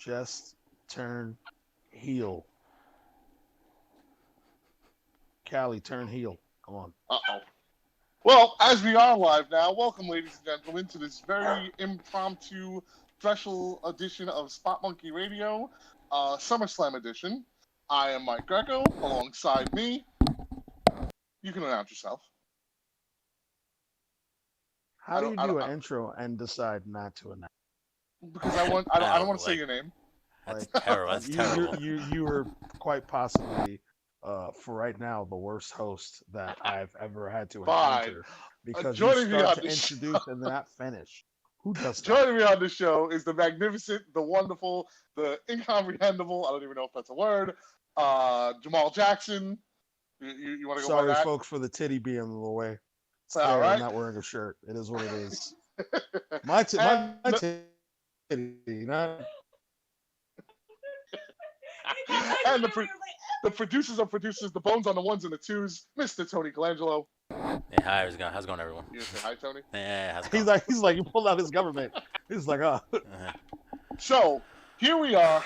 just turn heel. Callie, turn heel. Come on. Uh-oh. Well, as we are live now, welcome, ladies and gentlemen, to this very impromptu special edition of Spot Monkey Radio, Summerslam edition. I am Mike Greco. Alongside me, you can announce yourself. How do you do an intro and decide not to announce? Because I don't want to say your name. That's Like, terrible. That's terrible. You were quite possibly, for right now, the worst host that I've ever had to Fine. encounter because you Joining me start on to the introduce and not finish. Who does that? Joining me on the show is the magnificent, the wonderful, the incomprehensible, I don't even know if that's a word, Jamal Jackson. You want to go by Sorry, that? folks, for the titty being in the way. It's All there, right. I'm not wearing a shirt. It is what it is. My And titty, not and the producers of producers, the bones on the ones and the twos, Mr. Tony Colangelo. Hey, hi, how's it going, everyone? You say hi, Tony. Yeah, how's it He's going? like you pulled out his government. He's like, oh. Uh-huh. So here we are,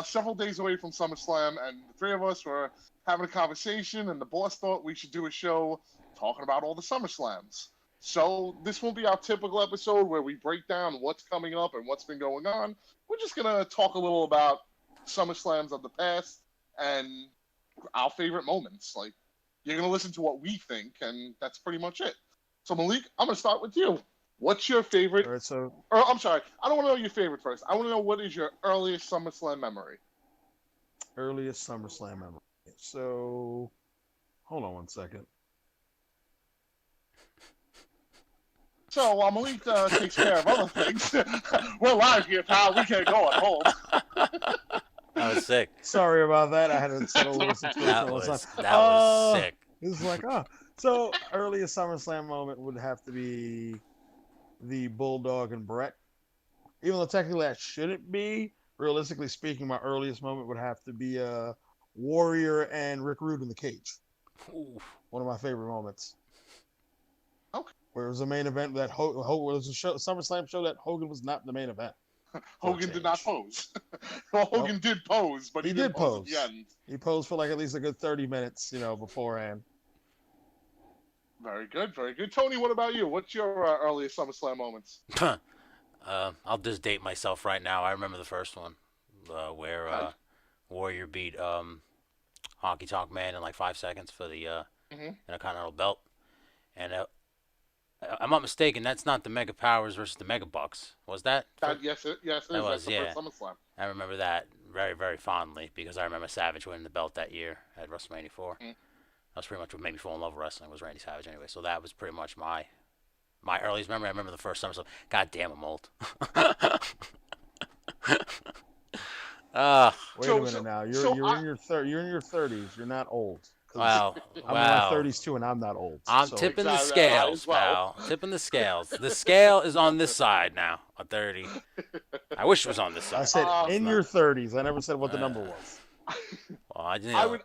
several days away from SummerSlam, and the three of us were having a conversation, and the boss thought we should do a show talking about all the SummerSlams. So this won't be our typical episode where we break down what's coming up and what's been going on. We're just gonna talk a little about SummerSlams of the past and our favorite moments. Like, you're gonna listen to what we think, and that's pretty much it. So Malik, I'm gonna start with you. What's your favorite? All right, so Or I'm sorry, I don't want to know your favorite first. I want to know what is your earliest SummerSlam memory. earliest SummerSlam memory. So hold on one second. So while Malik takes care of other things, we're live here, pal. We can't go on hold. I was sick. Sorry about that. I had to settle a little situation. That on was one side. sick. It's like, oh. So earliest SummerSlam moment would have to be the Bulldog and Brett. Even though technically that shouldn't be, realistically speaking, my earliest moment would have to be Warrior and Rick Rude in the cage. Ooh. One of my favorite moments. Okay. Where it was a main event that was a SummerSlam show that Hogan was not the main event. Hogan did not pose. Well, Hogan did pose, but he did pose at the end. He posed for like at least a good 30 minutes, beforehand. Very good, very good. Tony, what about you? What's your earliest SummerSlam moments? I'll just date myself right now. I remember the first one, where Warrior beat Honky Tonk Man in like 5 seconds for the Intercontinental belt. And I'm not mistaken, that's not the Mega Powers versus the Mega Bucks. Was that? Yes, it is. That was, That's the yeah. first SummerSlam. I remember that very, very fondly because I remember Savage winning the belt that year at WrestleMania 4. That's pretty much what made me fall in love with wrestling was Randy Savage anyway. So that was pretty much my earliest memory. I remember the first SummerSlam. God damn, I'm old. Wait a minute now. You're in your 30s. You're not old. Wow. I'm in my 30s too, and I'm not old. I'm so. tipping the Exactly, scales, as well. pal. Tipping the scales. The scale is on this side now. At 30. I wish it was on this side. I said in not. your 30s. I never said what the number was. Well,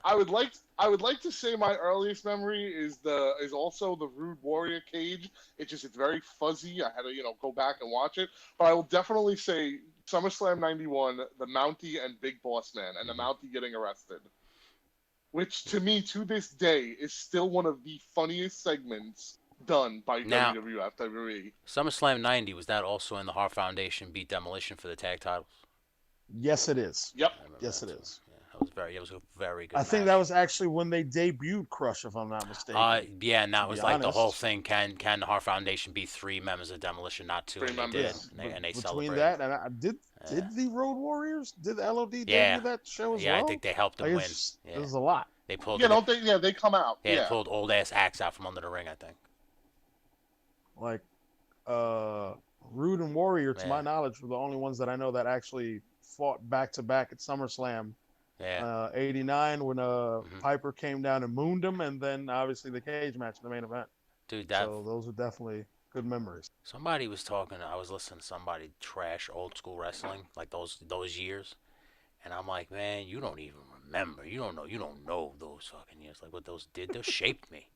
I would like to say my earliest memory is also the Rude Warrior cage. It's very fuzzy. I had to go back and watch it, but I will definitely say SummerSlam '91, the Mountie and Big Boss Man, and the Mountie getting arrested, which to me to this day is still one of the funniest segments done by WWE. SummerSlam '90, was that also in the Hart Foundation beat Demolition for the tag titles? Yes, it is. Yep. Yes, it is. Yeah, it was a very good I think match. that was actually when they debuted Crush, if I'm not mistaken. Yeah, and that was like the honest. whole thing. Can the Hart Foundation beat 3 members of Demolition, not 2? Three And they members. did. And they Between celebrated. that and did the Road Warriors, did the LOD Yeah. debut that show as Yeah, well? I think they helped them win. It was a lot. They pulled. Yeah, don't they? Yeah, they come out. They Yeah. pulled old ass axe out from under the ring. I think. Like, Rude and Warrior, to my Man. knowledge, were the only ones that I know that actually fought back to back at SummerSlam. Yeah. '89 when Piper came down and mooned him, and then obviously the cage match in the main event. Dude, So those are definitely good memories. somebody was talking. I was listening to somebody trash old school wrestling, like those years, and I'm like, man, you don't even remember. You don't know those fucking years. Like what those did. Those shaped me.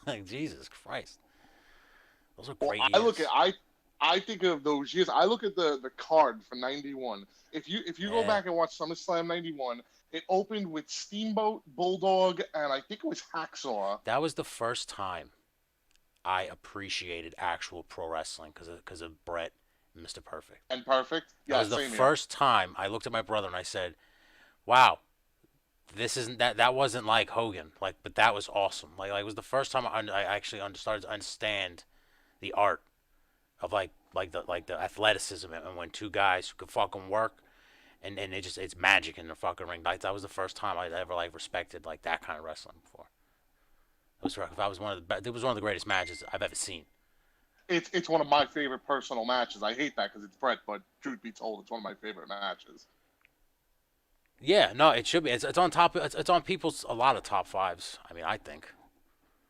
Like Jesus Christ. Those are great years. I think of those years. I look at the card for '91. If you go Yeah, back and watch SummerSlam '91, it opened with Steamboat, Bulldog, and I think it was Hacksaw. that was the first time I appreciated actual pro wrestling because of Brett and Mr. Perfect. And Perfect. That Yeah, was the same here. first time I looked at my brother and I said, "Wow, this isn't that wasn't like Hogan, like, but that was awesome. Like it was the first time I actually started to understand the art of like the athleticism and when two guys who could fucking work and it's magic in the fucking ring. Like that was the first time I ever like respected like that kind of wrestling before. It was one of the greatest matches I've ever seen. It's one of my favorite personal matches. I hate that because it's Brett, but truth be told, it's one of my favorite matches. Yeah, no, it should be. It's on top. It's on people's a lot of top fives. I mean, I think.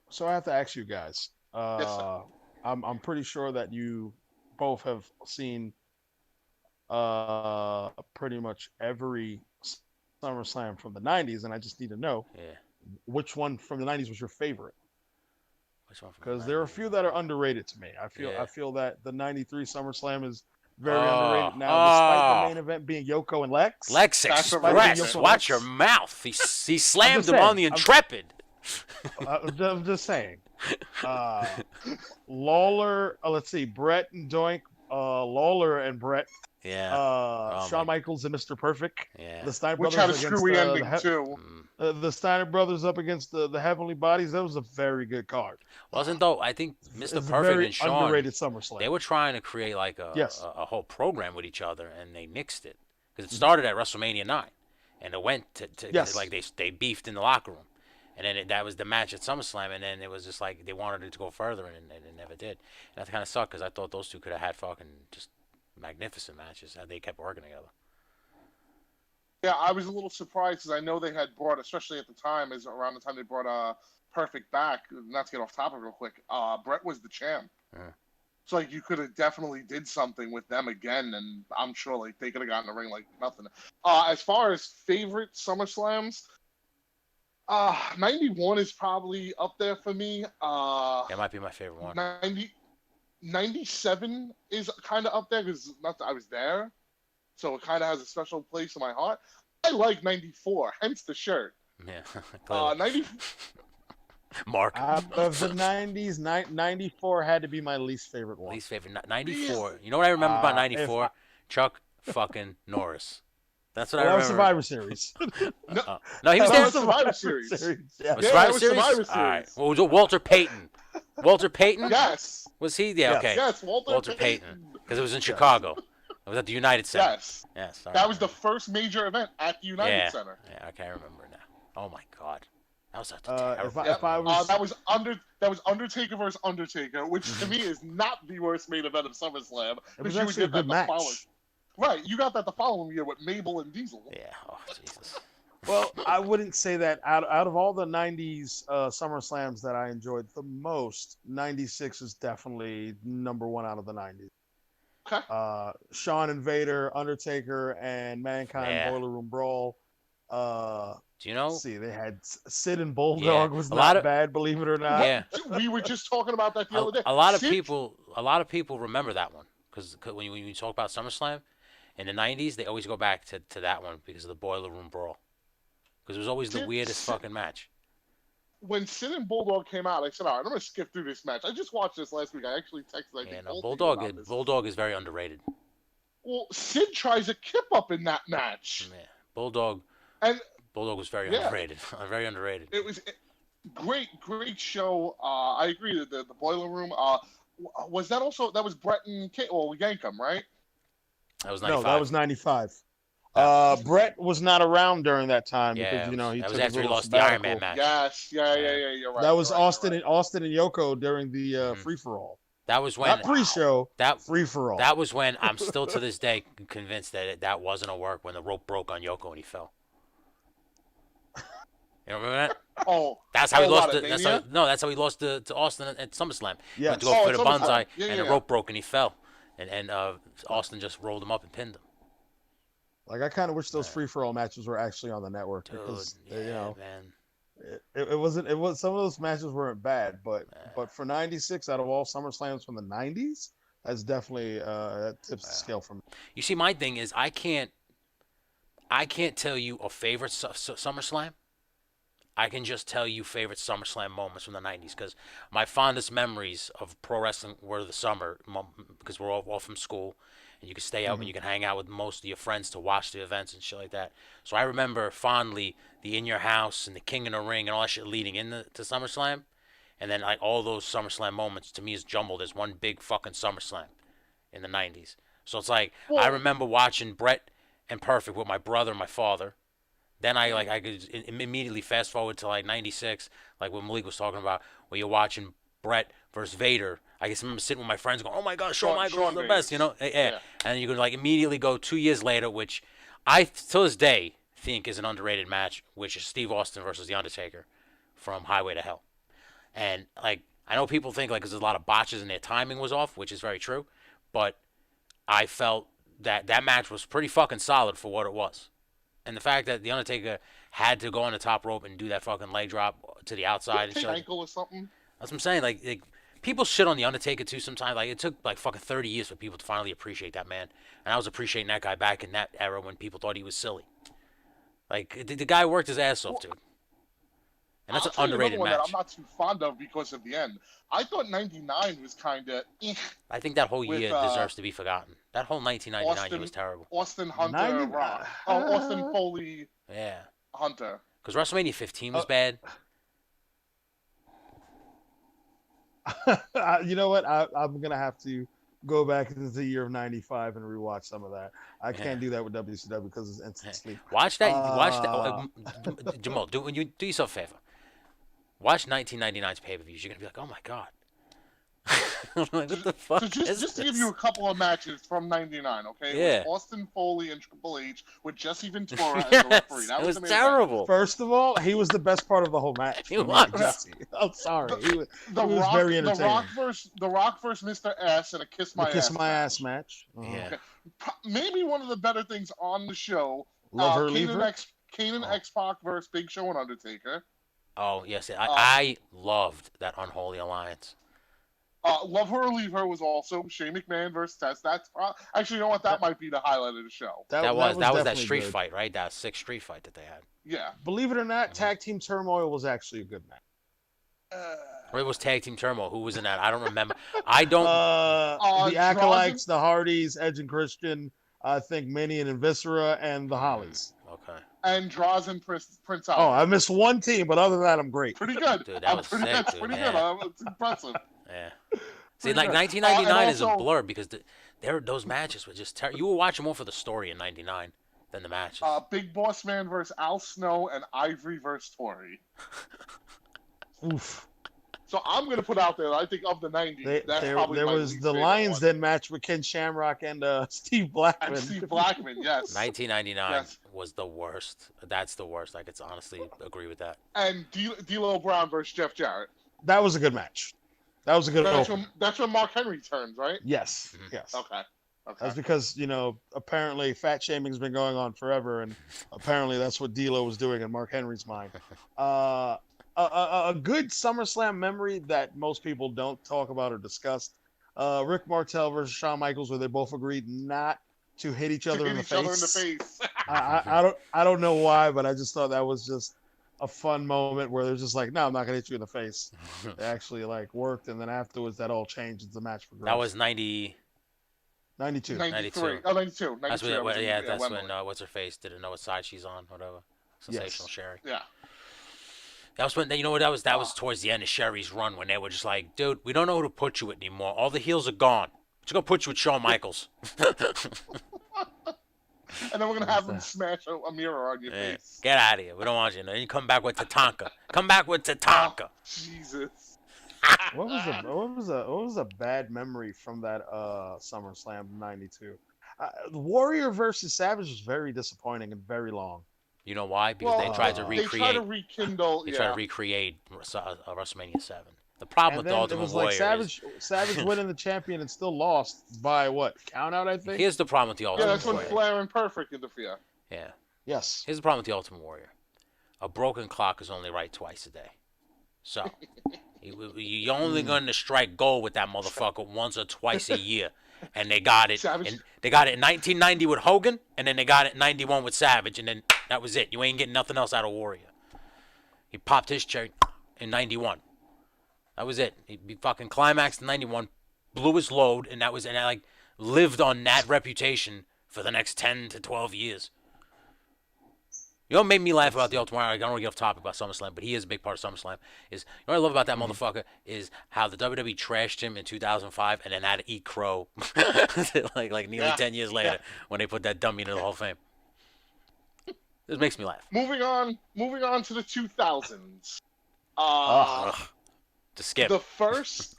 So I have to ask you guys. Yes, sir. I'm pretty sure that you both have seen pretty much every SummerSlam from the '90s, and I just need to know Yeah. which one from the '90s was your favorite. Which one from the Because there are a 90s? few that are underrated to me. Yeah. I feel that the '93 SummerSlam is very Oh, underrated now, despite the oh. main event being Yoko and Lex. Lex That's a Express. reason. Watch your mouth. He slammed just him on saying, the Intrepid. I'm just saying. Uh, Lawler, let's see, Brett and Doink, Lawler and Brett, Yeah. Oh, Shawn my. Michaels and Mr. Perfect, Yeah. the Steiner Which brothers had a against screwy ending the, too. the Steiner brothers up against the Heavenly Bodies. That was a very good card. Wasn't though? I think It's Mr. a Perfect very and Shawn. underrated SummerSlam. They were trying to create like Yes. a whole program with each other, and they mixed it because it started at WrestleMania 9, and it went to Yes. like they beefed in the locker room, and then that was the match at SummerSlam, and then it was just like they wanted it to go further, and it never did, and that kind of sucked because I thought those two could have had fucking just magnificent matches, and they kept working together. Yeah, I was a little surprised because I know they had brought, especially at the time, is around the time they brought Perfect back. Not to get off topic real quick. Brett was the champ, Yeah. so like you could have definitely did something with them again, and I'm sure like they could have gotten the ring like nothing. As far as favorite SummerSlams, '91 is probably up there for me. That might be my favorite one. 97 is kind of up there because not that I was there, so it kind of has a special place in my heart. I like '94, hence the shirt. Yeah. 90. Mark. Out of the '90s, '94 had to be my least favorite one. Least favorite. 94. You know what I remember about If 94? I- Chuck fucking Norris. That's what Well, I that was remember. Survivor Series. No, he was That there. was Survivor Series. Yeah. Was Yeah, Survivor that was Series? Survivor All right. Series. What was it? Walter Payton. Walter Payton? Yes. Was he? Yeah, Yes. okay. Yes, Walter Payton. Because it was in Chicago. It was at the United Center. Yes. Yes. all That right. was the first major event at the United Yeah. Center. Yeah, okay, I remember now. Oh my God. That was such a If terrible. I, if I was, That was Undertaker versus Undertaker, which to me is not the worst main event of SummerSlam. it was because you would actually a get that good the following. match. Right, you got that the following year with Mabel and Diesel. Yeah. Oh Jesus. Well, I wouldn't say that. Out of all the '90s SummerSlams that I enjoyed the most, '96 is definitely number one out of the '90s. Okay. Shawn and Vader, Undertaker, and Mankind Yeah. Boiler Room Brawl. Do you know? Let's see, they had Sid and Bulldog Yeah, was a not lot of- bad, believe it or not. Yeah. We were just talking about that the other day. A lot of Sid- people remember that one because when you talk about SummerSlam in the '90s, they always go back to that one because of the Boiler Room Brawl. Because it was always the Sid- weirdest fucking match. When Sid and Bulldog came out, I said, all right, I'm going to skip through this match. I just watched this last week. I actually texted, I Yeah, think, no, both of you about this. Bulldog is very underrated. Well, Sid tries a kip up in that match. Yeah. Bulldog And was very Yeah. underrated. Very underrated. it was great show. I agree that the Boiler Room. Was that also, that was Brett and Yankum, right? That was No, 95. that was '95. Brett was not around during that time Yeah, because he that took was his after he little lost the Iron sabbatical. Man match. Yes, yeah, you're right. That was you're right, Austin you're right. and Austin and Yoko during the Mhm. free for all. That was when Not pre-show, that free for all. that was when I'm still to this day convinced that that wasn't a work when the rope broke on Yoko and he fell. You remember that? Oh, That's how he lost what, it. at That's Mania? that's how he lost to Austin at SummerSlam. He Yes. went to go Oh, for at the SummerSlam. bonsai, Yeah, and the yeah. rope broke and he fell, and Austin just rolled him up and pinned him. Like I kind of wish those free for all matches were actually on the network Dude, because yeah, you know man. it wasn't. It was some of those matches weren't bad, but Yeah. but for '96, out of all SummerSlams from the '90s, That's definitely that tips the scale for me. You see, my thing is I can't tell you a favorite SummerSlam. I can just tell you favorite SummerSlam moments from the '90s because my fondest memories of pro wrestling were the summer because we're all from school and you can stay out and Hmm. you can hang out with most of your friends to watch the events and shit like that. So I remember fondly the In Your House and the King in the Ring and all that shit leading into to SummerSlam, and then like all those SummerSlam moments to me is jumbled as one big fucking SummerSlam in the '90s. So it's like I Well, remember watching Brett and Perfect with my brother and my father. Then I could immediately fast forward to like '96, like what Malik was talking about, where you're watching Brett versus Vader. I guess I remember sitting with my friends going, "Oh my God, Shawn Michaels is Sean the best," Davis. Yeah. Yeah. And you could like immediately go 2 years later, which I to this day think is an underrated match, which is Steve Austin versus The Undertaker from Highway to Hell. And like I know people think like there's a lot of botches and their timing was off, which is very true, but I felt that that match was pretty fucking solid for what it was. And the fact that the Undertaker had to go on the top rope and do that fucking leg drop to the Did outside he and take shit. ankle or something? That's what I'm saying. Like people shit on the Undertaker too sometimes. Like it took like fucking 30 years for people to finally appreciate that man. And I was appreciating that guy back in that era when people thought he was silly. Like the guy worked his ass off, Well, dude. And that's I'll an tell you another underrated one that I'm match. not too fond of because of the end. I thought '99 was kind of I think that whole with year deserves to be forgotten. That whole 1999 year was Austin terrible. Austin 90. Hunter Rock. Oh, Austin Foley Yeah. Hunter. Because WrestleMania 15 was Uh, bad. you know what? I'm gonna have to go back into the year of '95 and rewatch some of that. I Yeah. can't do that with WCW because it's instant sleep. Watch that. Watch that. Uh, Jamal, do yourself a favor. Watch 1999's pay per views. You're gonna be like, oh my god. I'm like, what the fuck So is just to this? give you a couple of matches from '99, okay? Yeah. It was Austin Foley and Triple H with Jesse Ventura as the referee. Yes, That it was the main event. terrible. First of all, he was the best part of the whole match He for me, was. Jesse. I'm sorry. The He was Rock, very the entertaining. Rock versus Mr. S and a Kiss The My Kiss Ass My match. Ass match. Yeah. Maybe one of the better things on the show. Love her, Kane leave and her. Kane and Oh. X-Pac versus Big Show and Undertaker. Oh yes, I loved that unholy alliance. Love Her or Leave Her was also Shane McMahon versus Test. That's actually, you know what? That might be the highlight of the show. That was that definitely street good. fight, right? That sixth street fight that they had. Yeah. Believe it or not, Mhm. Tag Team Turmoil was actually a good match. Or it was Tag Team Turmoil. Who was in that? I don't remember. I don't. The Acolytes, the Hardys, Edge and Christian, I think Minion and Viscera, and the Hollies. Okay. And Draws and Prince Oh, Albert. I missed one team, but other than that, I'm great. Pretty good. Dude, that was sick, That's dude, pretty yeah. good. It's impressive. Yeah. See, Pretty like good. 1999 And is a also- blur because those matches were just terrible. You were watching more for the story in '99 than the matches. Big Boss Man versus Al Snow and Ivory versus Tori. Oof. So I'm going to put out there, I think of the 90s, that's probably There my was least the favorite Lions one. Den match with Ken Shamrock and Steve Blackman. And Steve Blackman, yes. 1999 Yes. was the worst. That's the worst. I could honestly agree with that. And D'Lo Brown versus Jeff Jarrett. That was a good match. That was a good opener. That's when Mark Henry turns, right? Yes, Mhm. yes. Okay. That's because, apparently fat shaming's been going on forever, and apparently that's what D'Lo was doing in Mark Henry's mind. A good SummerSlam memory that most people don't talk about or discuss. Rick Martel versus Shawn Michaels, where they both agreed not to hit each other, in, the Each other in the face. face. I don't know why, but I just thought that was just a fun moment where they're just like, no, I'm not gonna hit you in the face. It actually like worked, and then afterwards that all changed as the match progressed. That was 90. 92. 93. Oh, 92. That's 92. when, yeah, that's Wembley. when what's her face didn't know what side she's on, whatever. Sensational Sherry. Yeah. That was when, you know what, that was towards the end of Sherry's run when they were just like, dude, we don't know who to put you with anymore. All the heels are gone. Just gonna put you with Shawn Michaels. And then we're going to have them smash a mirror on your Yeah. face. Get out of here. We don't want you. And then you come back with Tatanka. Come back with Tatanka. Jesus. What was a bad memory from that SummerSlam '92? Warrior versus Savage was very disappointing and very long. You know why? Because they tried to They They try to recreate. rekindle. They Yeah. tried to recreate WrestleMania 7. The problem And with the then it Ultimate was Warrior like is Savage winning the champion and still lost by what? Count out, I think. here's the problem with the Yeah, Ultimate that's when Warrior. Flair and Perfect interfere. Yeah. Yes. Here's the problem with the Ultimate Warrior. A broken clock is only right twice a day. So, You're only going to strike gold with that motherfucker once or twice a year, and they got it. Savage. And they got it in 1990 with Hogan, and then they got it in '91 with Savage, and then that was it. You ain't getting nothing else out of Warrior. He popped his cherry in '91. That was it. He fucking climaxed in '91, blew his load, and that was, and I like lived on that reputation for the next 10 to 12 years. You know what made me laugh about the Ultimate Warrior? I don't want to get off topic about SummerSlam, but he is a big part of SummerSlam. Is you know what I love about that motherfucker is how the WWE trashed him in 2005 and then had to eat crow like nearly 10 years later when they put that dummy into the Hall of Fame. This makes me laugh. Moving on to the 2000s. To skip. The first.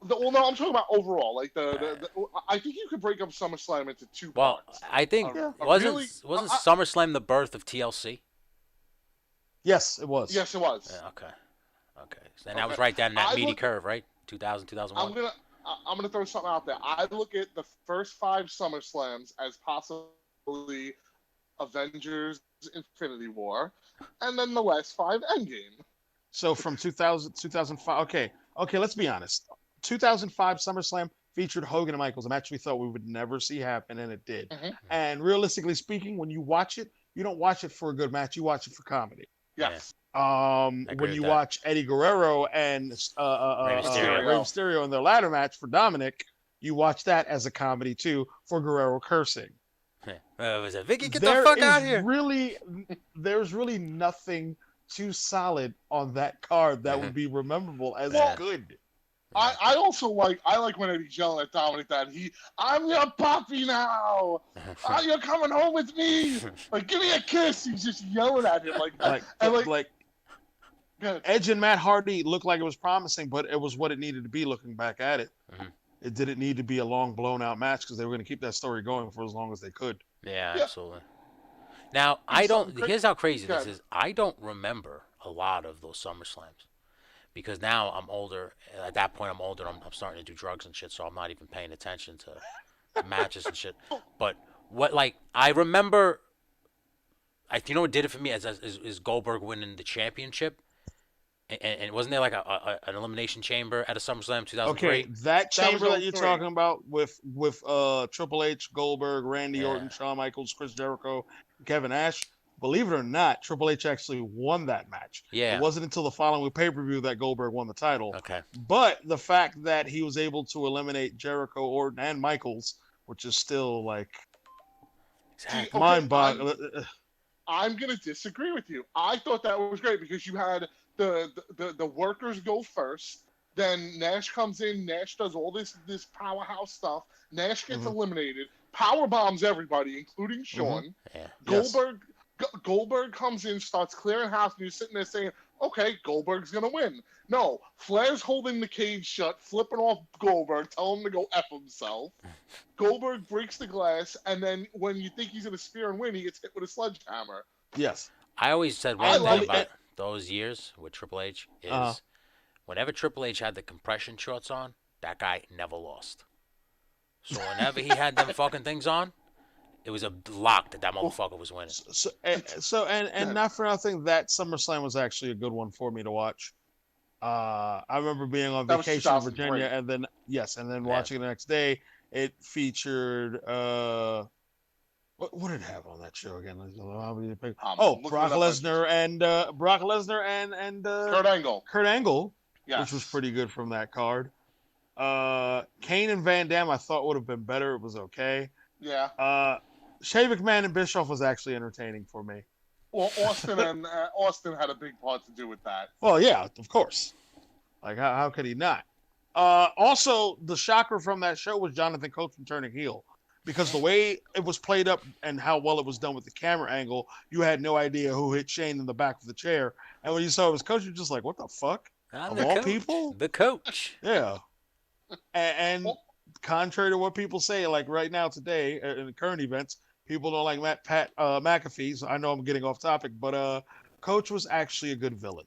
Well, no, I'm talking about overall. Like I think you could break up SummerSlam into two Well, parts. I think wasn't SummerSlam the birth of TLC? Yes, it was. Yes, it was. Yeah, okay. And that was right down in that meaty curve, right? 2000, 2001. I'm gonna throw something out there. I look at the first 5 SummerSlams as possibly Avengers Infinity War, and then the last 5 Endgame. So from 2000, 2005. Okay, let's be honest. 2005 SummerSlam featured Hogan and Michaels, a match we thought we would never see happen, and it did. Mm-hmm. And realistically speaking, when you watch it, you don't watch it for a good match. You watch it for comedy. Yes. When you watch Eddie Guerrero and Rey Mysterio in their ladder match for Dominic, you watch that as a comedy too for Guerrero cursing. Was it Vicky? Get the fuck out here! There's really nothing too solid on that card that would be memorable as good. I also like when Eddie's yelling at Dominic that I'm your puppy now. You're coming home with me. Like, give me a kiss. He's just yelling at him like that. Like Edge and Matt Hardy looked like it was promising, but it was what it needed to be looking back at it. Mm-hmm. It didn't need to be a long, blown-out match because they were going to keep that story going for as long as they could. Yeah, absolutely. Now, here's how crazy this is. I don't remember a lot of those SummerSlams. Because now I'm older. At that point, I'm older. I'm starting to do drugs and shit, so I'm not even paying attention to matches and shit. But I remember, you know what did it for me is Goldberg winning the championship, and wasn't there like an elimination chamber at a SummerSlam 2003? Okay, that chamber that you're talking about with Triple H, Goldberg, Randy Orton, Shawn Michaels, Chris Jericho, Kevin Nash. Believe it or not, Triple H actually won that match. Yeah. It wasn't until the following pay-per-view that Goldberg won the title. Okay. But the fact that he was able to eliminate Jericho, Orton, and Michaels, which is still like mind-boggling. I'm gonna disagree with you. I thought that was great because you had the workers go first. Then Nash comes in. Nash does all this powerhouse stuff. Nash gets eliminated. Power bombs everybody, including Shawn. Yeah. Goldberg comes in, starts clearing house, and you're sitting there saying, okay, Goldberg's going to win. No, Flair's holding the cage shut, flipping off Goldberg, telling him to go F himself. Goldberg breaks the glass, and then when you think he's going to spear and win, he gets hit with a sledgehammer. Yes. I always said one thing about those years with Triple H is whenever Triple H had the compression shorts on, that guy never lost. So whenever he had them fucking things on, it was a lock that motherfucker was winning. And not for nothing, that SummerSlam was actually a good one for me to watch. I remember being on vacation in Virginia, and then watching it the next day. It featured what did it have on that show again? Brock Lesnar and Kurt Angle. Kurt Angle, yes. Which was pretty good from that card. Kane and Van Dam I thought would have been better. It was okay. Yeah. Shane McMahon and Bischoff was actually entertaining for me. Well, Austin had a big part to do with that. Well, yeah, of course. Like, how could he not? Also, the shocker from that show was Jonathan Coachman turning heel. Because the way it was played up and how well it was done with the camera angle, you had no idea who hit Shane in the back of the chair. And when you saw it was Coach, you're just like, what the fuck? I'm of the all coach. people? The coach. Yeah. And contrary to what people say, like right now today in the current events, people don't like Pat McAfee. So I know I'm getting off topic, but Coach was actually a good villain.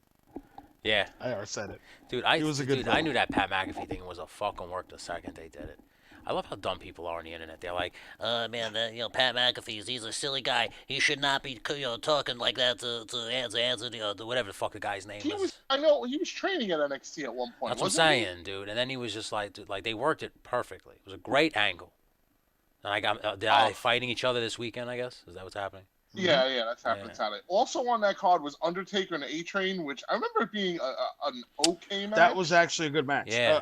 Yeah, I already said it. Dude, I knew that Pat McAfee thing was a fucking work the second they did it. I love how dumb people are on the internet. They're like, man, Pat McAfee, he's a silly guy. He should not be, talking like that to Anthony, to whatever the fuck the guy's name He was, is. I know, he was training at NXT at one point, That's what I'm wasn't he? saying, dude. And then he was just like, dude, like they worked it perfectly. It was a great angle. And I got, are they fighting each other this weekend? I guess is that what's happening? Yeah, that's happening. Yeah. Saturday. Also on that card was Undertaker and A-Train, which I remember it being an okay match. That was actually a good match. Yeah.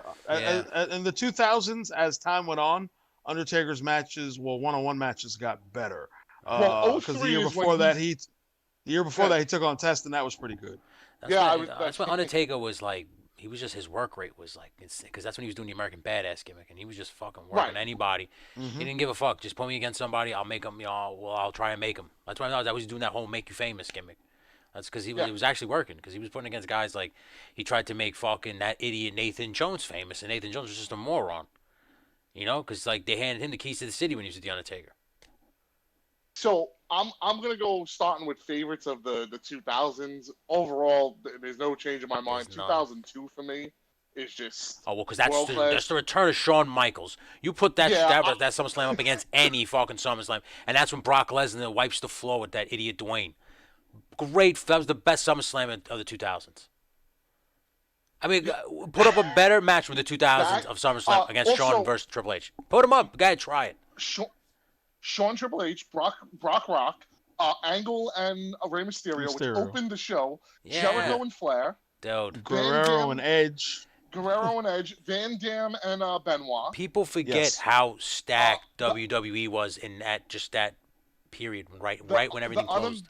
In the 2000s, as time went on, Undertaker's matches, one-on-one matches, got better. Because the year before that, he took on Test, and that was pretty good. That's when Undertaker was like, he was just, his work rate was like, because that's when he was doing the American Badass gimmick, and he was just fucking working anybody. Mm-hmm. He didn't give a fuck. Just put me against somebody, I'll make him. I'll try and make him. That's why I was doing that whole make you famous gimmick. That's because he was actually working, because he was putting against guys like, he tried to make fucking that idiot Nathan Jones famous, and Nathan Jones was just a moron. Because like they handed him the keys to the city when he was with the Undertaker. So I'm gonna go starting with favorites of the 2000s. Overall, there's no change in my mind. 2002 for me is just because that's the return of Shawn Michaels. You put that SummerSlam up against any fucking SummerSlam, and that's when Brock Lesnar wipes the floor with that idiot Dwayne. Great, that was the best SummerSlam of the 2000s. I mean, put up a better match with the 2000s of SummerSlam against Shawn versus Triple H. Put him up, guy, try it. Shawn, Triple H, Brock Rock, Angle, and Rey Mysterio, which opened the show. Yeah. Jericho and Flair. Dude. Guerrero and Edge. Van Dam and Benoit. People forget how stacked WWE was in that period, right when everything closed.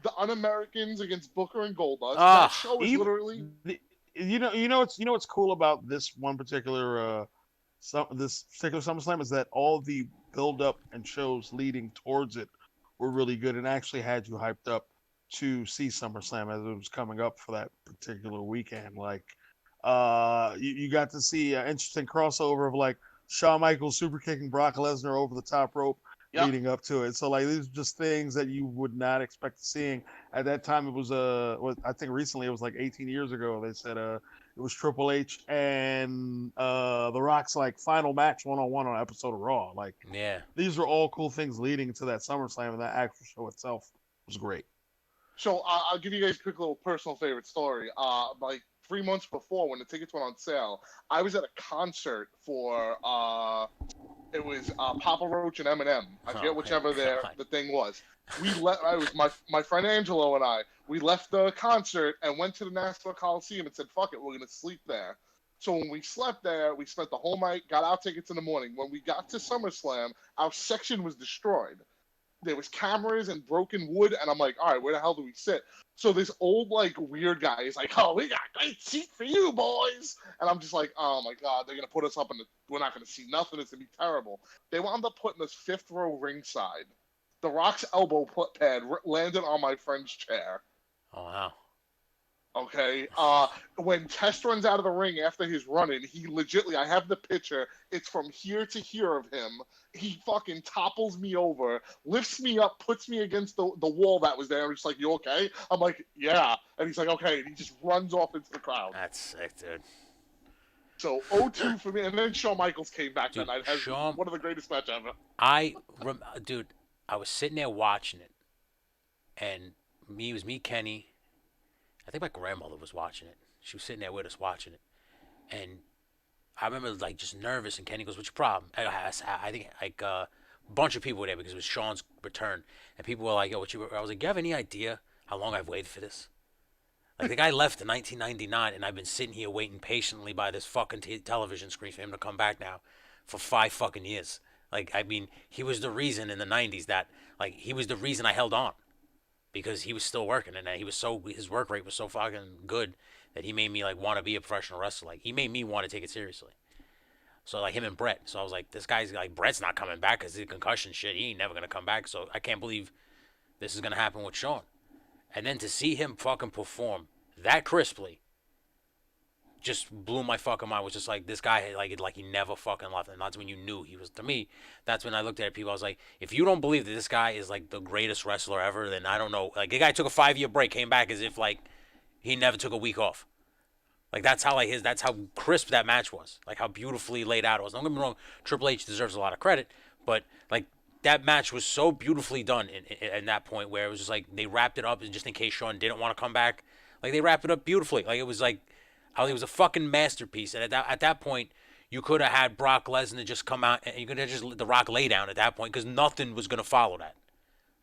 The Un-Americans against Booker and Goldust. That show was literally. You know what's cool about this one particular SummerSlam is that all the build-up and shows leading towards it were really good and actually had you hyped up to see SummerSlam as it was coming up for that particular weekend. Like, you got to see an interesting crossover of like Shawn Michaels super kicking Brock Lesnar over the top rope leading up to it. So like these are just things that you would not expect seeing at that time. It was I think recently it was like 18 years ago. They said it was Triple H and The Rock's like final match one-on-one on an episode of Raw. Like, these were all cool things leading to that SummerSlam, and that actual show itself was great. So I'll give you guys a quick little personal favorite story. Like 3 months before, when the tickets went on sale, I was at a concert for it was Papa Roach and Eminem. I forget whichever the thing was. We left. I was my friend Angelo and I. We left the concert and went to the Nassau Coliseum and said, "Fuck it, we're gonna sleep there." So when we slept there, we spent the whole night, got our tickets in the morning. When we got to SummerSlam, our section was destroyed. There was cameras and broken wood, and I'm like, all right, where the hell do we sit? So this old, like, weird guy is like, oh, we got a great seat for you, boys. And I'm just like, oh, my God, they're going to put us up we're not going to see nothing. It's going to be terrible. They wound up putting us fifth row ringside. The Rock's elbow pad landed on my friend's chair. Oh, wow. Okay. When Test runs out of the ring after his running, he legitly, I have the picture. It's from here to here of him. He fucking topples me over, lifts me up, puts me against the wall that was there. I'm just like, you okay? I'm like, yeah. And he's like, okay. And he just runs off into the crowd. That's sick, dude. So 0-2 for me. And then Shawn Michaels came back that night. One of the greatest matches ever. Dude, I was sitting there watching it. And it was me, Kenny. I think my grandmother was watching it. She was sitting there with us watching it. And I remember like just nervous, and Kenny goes, "What's your problem?" I think like a bunch of people were there because it was Shawn's return. And people were like, "Yo, I was like, "Do you have any idea how long I've waited for this?" Like the guy left in 1999, and I've been sitting here waiting patiently by this fucking television screen for him to come back now for 5 fucking years. Like, I mean, he was the reason in the 90s that, like, he was the reason I held on. Because he was still working, and his work rate was so fucking good that he made me like want to be a professional wrestler. Like, he made me want to take it seriously. So like him and Brett. So I was like, this guy's like, Brett's not coming back because of the concussion shit. He ain't never gonna come back. So I can't believe this is gonna happen with Shawn. And then to see him fucking perform that crisply just blew my fucking mind. Was just like, this guy like he never fucking left. And that's when you knew he was. To me, that's when I looked at people. I was like, if you don't believe that this guy is like the greatest wrestler ever, then I don't know. Like, the guy took a 5-year break, came back as if like he never took a week off. Like that's how crisp that match was. Like how beautifully laid out it was. Don't get me wrong, Triple H deserves a lot of credit, but like that match was so beautifully done in that point where it was just like they wrapped it up just in case Shawn didn't want to come back. Like they wrapped it up beautifully. Like it was like how it was a fucking masterpiece. And at that point, you could have had Brock Lesnar just come out and you could have just let The Rock lay down at that point because nothing was gonna follow that.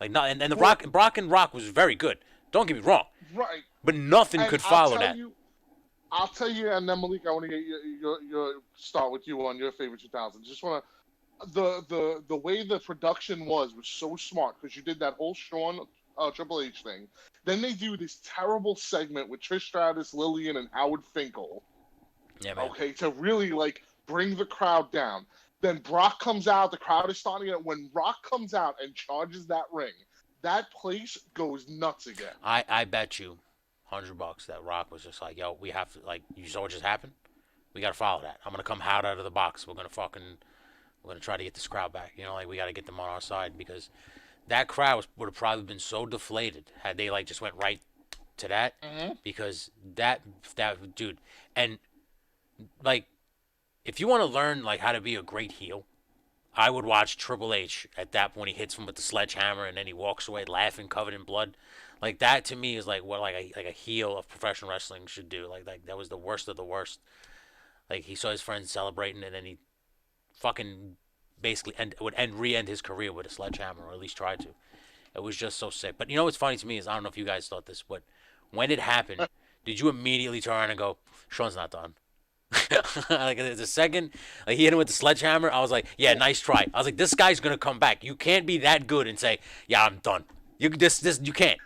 Like not and the Well, Brock was very good. Don't get me wrong, right. but nothing And could follow that. I'll tell you, and then Malik, I want to get your start with you on your favorite 2000. Just want to the way the production was so smart because you did that whole Shawn Triple H thing. Then they do this terrible segment with Trish Stratus, Lillian, and Howard Finkel. Yeah, man. Okay, to really like bring the crowd down. Then Brock comes out. The crowd is starting it. When Rock comes out and charges that ring, that place goes nuts again. I bet you $100 that Rock was just like, yo, we have to, like, you saw what just happened? We got to follow that. I'm going to come hot out of the box. We're going to try to get this crowd back. You know, like, we got to get them on our side because that crowd would have probably been so deflated had they, like, just went right to that. Mm-hmm. Because that, dude, and, like, if you want to learn, like, how to be a great heel, I would watch Triple H at that point. He hits him with the sledgehammer and then he walks away laughing, covered in blood. Like that to me is like what like a heel of professional wrestling should do. Like that was the worst of the worst. Like he saw his friends celebrating and then he fucking basically re-end his career with a sledgehammer, or at least tried to. It was just so sick. But you know what's funny to me is I don't know if you guys thought this, but when it happened, did you immediately turn around and go, Shawn's not done? Like there's a second, like he hit him with the sledgehammer. I was like, yeah, nice try. I was like, this guy's gonna come back. You can't be that good and say, yeah, I'm done. You can't.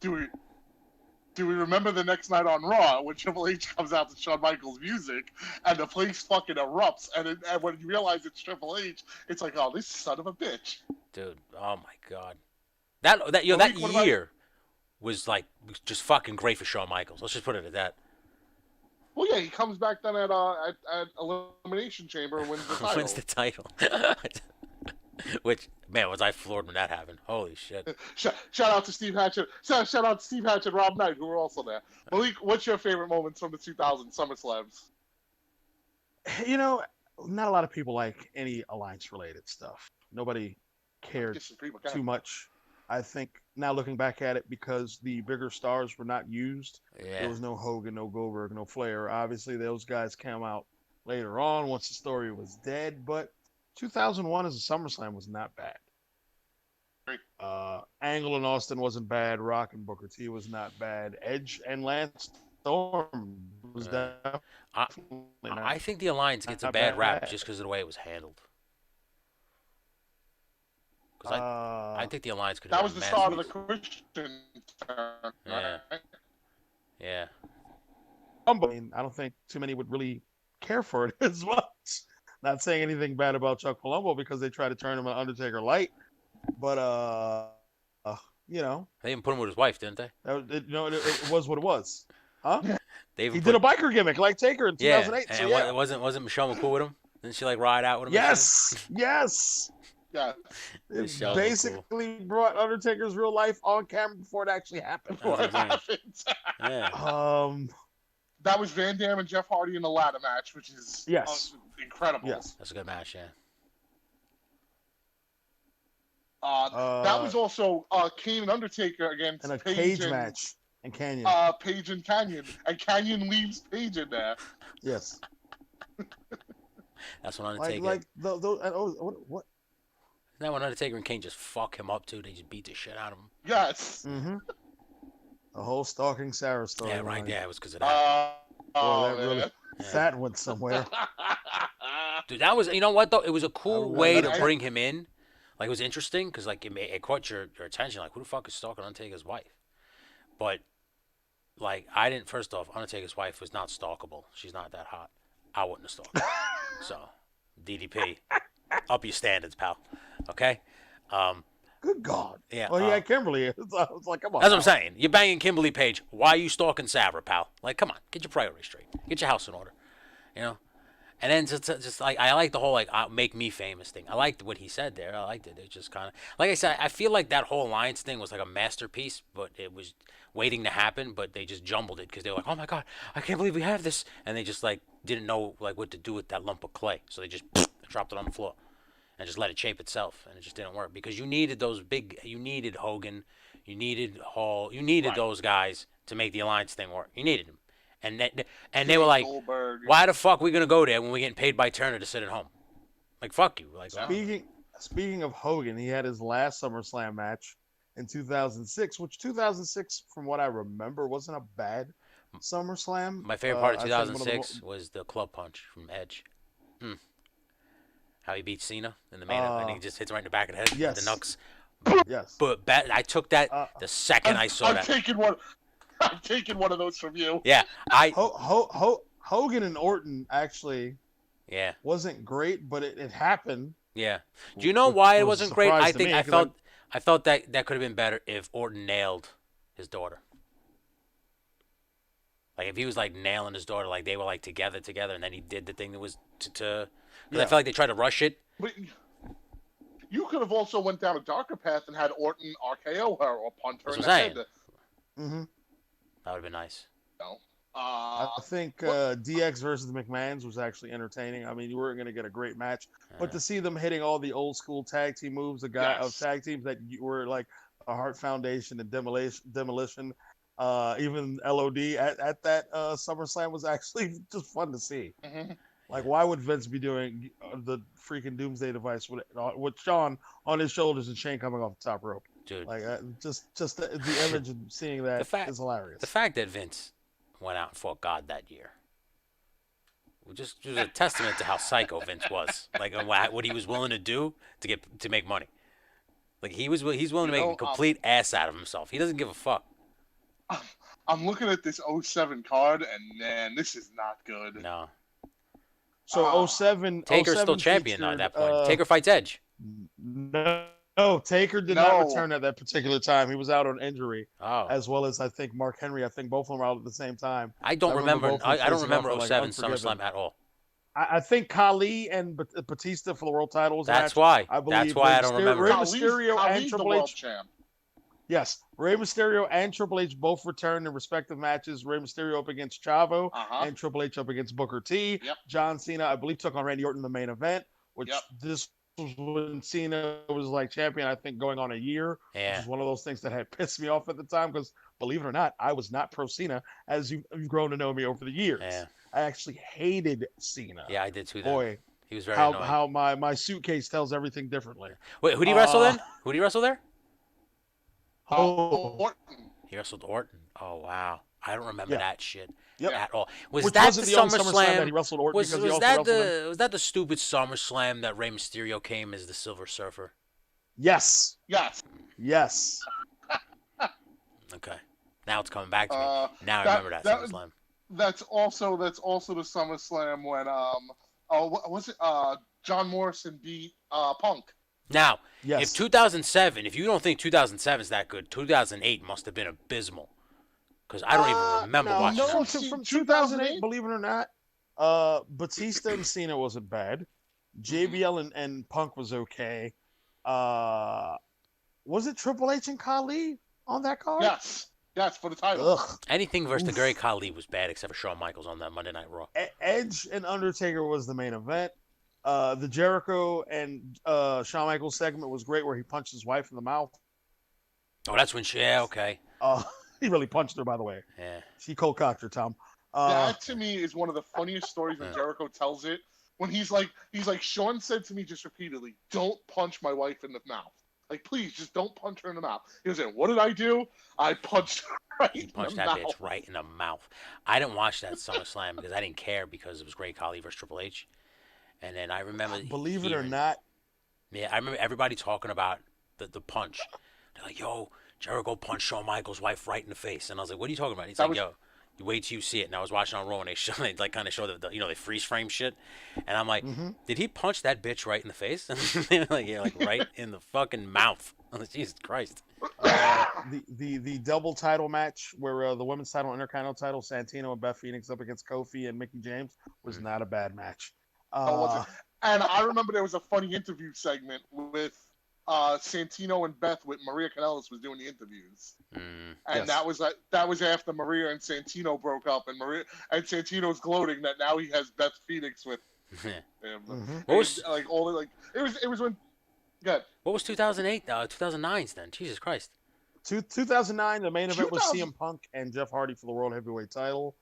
Do we remember the next night on Raw when Triple H comes out to Shawn Michaels' music and the place fucking erupts and when you realize it's Triple H, it's like, oh, this son of a bitch, dude. Oh my god, that year was like just fucking great for Shawn Michaels. Let's just put it at that. Well, yeah, he comes back then at Elimination Chamber and wins the title. Wins the title. Which, man, was I floored when that happened. Holy shit. Shout out to Steve Hatch. Shout out to Steve Hatch and Rob Knight, who were also there. Malik, what's your favorite moments from the 2000 SummerSlams? You know, not a lot of people like any alliance-related stuff. Nobody cared too much. I think now looking back at it, because the bigger stars were not used, there was no Hogan, no Goldberg, no Flair. Obviously, those guys came out later on once the story was dead, but 2001 as a SummerSlam was not bad. Angle and Austin wasn't bad. Rock and Booker T was not bad. Edge and Lance Storm was definitely not. I think the Alliance gets a bad rap just because of the way it was handled. Because I think the Alliance could have that was the start of the Christian turn. Yeah. Right? Yeah. I mean, I don't think too many would really care for it as much. Not saying anything bad about Chuck Palumbo because they tried to turn him an Undertaker light, but you know, they even put him with his wife, didn't they? It was what it was, huh? He did a biker gimmick like Taker in 2008. And so yeah. wasn't Michelle McCool with him? Didn't she like ride out with him? Yes. Yeah. It basically brought Undertaker's real life on camera before it actually happened. Yeah. That was Van Dam and Jeff Hardy in the ladder match, which is incredible. Yes. That's a good match, yeah. That was also Kane and Undertaker against and a Page cage match and Canyon. Page and Canyon. And Canyon leaves Page in there. Yes. That's when Undertaker. What? Isn't that when Undertaker and Kane just fuck him up too? They just beat the shit out of him. Yes. Mm-hmm. The whole stalking Sarah story. Yeah, right. Yeah, it was because of that. That went somewhere. Dude, that was, you know what though? It was a cool way to bring him in. Like, it was interesting because like it caught your attention. Like, who the fuck is stalking Undertaker's wife? But like, first off, Undertaker's wife was not stalkable. She's not that hot. I wouldn't have stalked her. So, DDP, up your standards, pal. Okay. Good God. Yeah. Well, he had Kimberly. I was like, come on. That's what I'm saying. You're banging Kimberly Page. Why are you stalking Sarah, pal? Like, come on, get your priorities straight. Get your house in order. You know. And then just like I like the whole like make me famous thing. I liked what he said there. I liked it. It just kind of like I said. I feel like that whole alliance thing was like a masterpiece, but it was waiting to happen. But they just jumbled it because they were like, "Oh my god, I can't believe we have this," and they just like didn't know like what to do with that lump of clay, so they just dropped it on the floor and just let it shape itself, and it just didn't work because you needed those big. You needed Hogan, you needed Hall, you needed those guys to make the alliance thing work. You needed them. And they were like, Goldberg. why the fuck are we gonna go there when we're getting paid by Turner to sit at home? Like, fuck you. Like, Speaking of Hogan, he had his last SummerSlam match in 2006, which 2006, from what I remember, wasn't a bad SummerSlam. My favorite part of 2006 was the club punch from Edge. How he beat Cena in the main event, and he just hits right in the back of the head with the knucks. Yes. But I took that the second I saw that. I'm taking one of those from you. Yeah, Hogan and Orton actually yeah wasn't great, but it happened. Yeah. Do you know why it wasn't great? I think I felt that could have been better if Orton nailed his daughter. Like if he was like nailing his daughter, like they were like together, and then he did the thing that was to. Because I felt like they tried to rush it. But you could have also went down a darker path and had Orton RKO her or punt her in the head. Mm-hmm. That would have been nice. No. I think DX versus the McMahons was actually entertaining. I mean, you weren't going to get a great match, but to see them hitting all the old school tag team moves, of tag teams that were like a Heart Foundation and Demolition, even LOD at that SummerSlam was actually just fun to see. Mm-hmm. Like, why would Vince be doing the freaking Doomsday Device with Shawn on his shoulders and Shane coming off the top rope? Dude, like just the image of seeing that is hilarious. The fact that Vince went out and fought God that year was a testament to how psycho Vince was. Like what he was willing to do to make money. Like he's willing to make a complete ass out of himself. He doesn't give a fuck. I'm looking at this 07 card, and man, this is not good. No. So 07 Taker's still champion at that point. Taker fights Edge. No, Taker did not return at that particular time. He was out on injury, as well as I think Mark Henry. I think both of them were out at the same time. I don't remember 07 SummerSlam at all. I think Khali and Batista for the world titles. That's why. I don't remember. Rey Mysterio and Triple H. Champ. Yes, Rey Mysterio and Triple H both returned in respective matches. Rey Mysterio up against Chavo and Triple H up against Booker T. Yep. John Cena, I believe, took on Randy Orton in the main event, which this was when Cena was like champion, I think, going on a year. Yeah. Which is one of those things that had pissed me off at the time because, believe it or not, I was not pro Cena, as you've grown to know me over the years. Yeah. I actually hated Cena. Yeah, I did too. Boy, he was very annoying. How my suitcase tells everything differently. Wait, who did he wrestle then? Who did he wrestle there? Orton. He wrestled Orton. Oh wow, I don't remember that shit at all. Which that the SummerSlam that he wrestled Orton? Was that the stupid SummerSlam that Rey Mysterio came as the Silver Surfer? Yes. Okay, now it's coming back to me. Now I remember that SummerSlam. That's also the SummerSlam when was it John Morrison beat Punk. Now, if 2007, if you don't think 2007 is that good, 2008 must have been abysmal. Because I don't even remember watching that. From 2008, believe it or not, Batista and Cena wasn't bad. JBL and Punk was okay. Was it Triple H and Khali on that card? Yes, for the title. Ugh. Anything versus the Great Khali was bad except for Shawn Michaels on that Monday Night Raw. Edge and Undertaker was the main event. The Jericho and Shawn Michaels segment was great, where he punched his wife in the mouth. Oh, that's when okay. He really punched her, by the way. Yeah. She cold cocked her, Tom. That to me is one of the funniest stories when Jericho tells it. When he's like, Shawn said to me just repeatedly, "Don't punch my wife in the mouth. Like, please, just don't punch her in the mouth." He was like, "What did I do? I punched her right in the mouth." Punched that bitch right in the mouth. I didn't watch that SummerSlam because I didn't care because it was Great Khali versus Triple H. And then I remember, believe it or not, yeah, I remember everybody talking about the punch. They're like, "Yo, Jericho punched Shawn Michaels' wife right in the face," and I was like, "What are you talking about?" And he's like, "Yo, you wait till you see it." And I was watching on Raw, and they like kind of show the they freeze frame shit, and I'm like, "Did he punch that bitch right in the face?" They're like, "Yeah, like right in the fucking mouth." I'm like, Jesus Christ. The double title match where the women's title and Intercontinental title, Santino and Beth Phoenix up against Kofi and Mickey James, was not a bad match. Oh, was it? Uh, And I remember there was a funny interview segment with Santino and Beth with Maria Kanellis was doing the interviews. And yes. that was after Maria and Santino broke up, and Santino's gloating that now he has Beth Phoenix with him. Mm-hmm. What was Like all the, like it was when good. what was 2008? 2009's then. Jesus Christ. 2009, the main event was 2000 CM Punk and Jeff Hardy for the World Heavyweight title.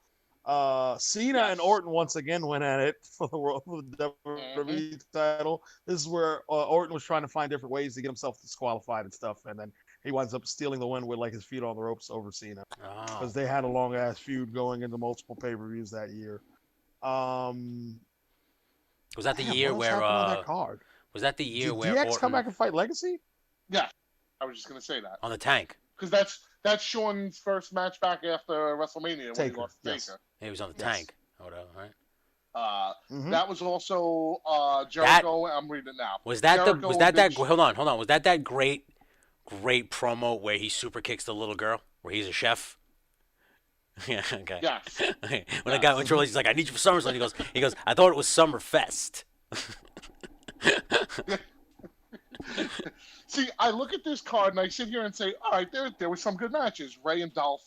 Cena and Yes. Orton once again went at it for the WWE title. This is where Orton was trying to find different ways to get himself disqualified and stuff, and then he winds up stealing the win with like his feet on the ropes over Cena Oh. because they had a long ass feud going into multiple pay-per-views that year. Was that the Damn, year what else where happened on that card? was that the year Did where DX Orton come back and fight Legacy? Yeah, I was just gonna say that on the tank? because that's Sean's first match back after WrestleMania when he lost to yes. Taker. He was on the Yes. tank. Oh, whatever, right? That was also Jericho. I'm reading it now. Was that Jericho, was that Big hold on. Was that great promo where he super kicks the little girl where he's a chef? Yeah, okay. Yes. Okay. When when Triple H is like, I need you for SummerSlam, he goes, I thought it was Summerfest. See, I look at this card and I sit here and say, all right, there were some good matches. Ray and Dolph,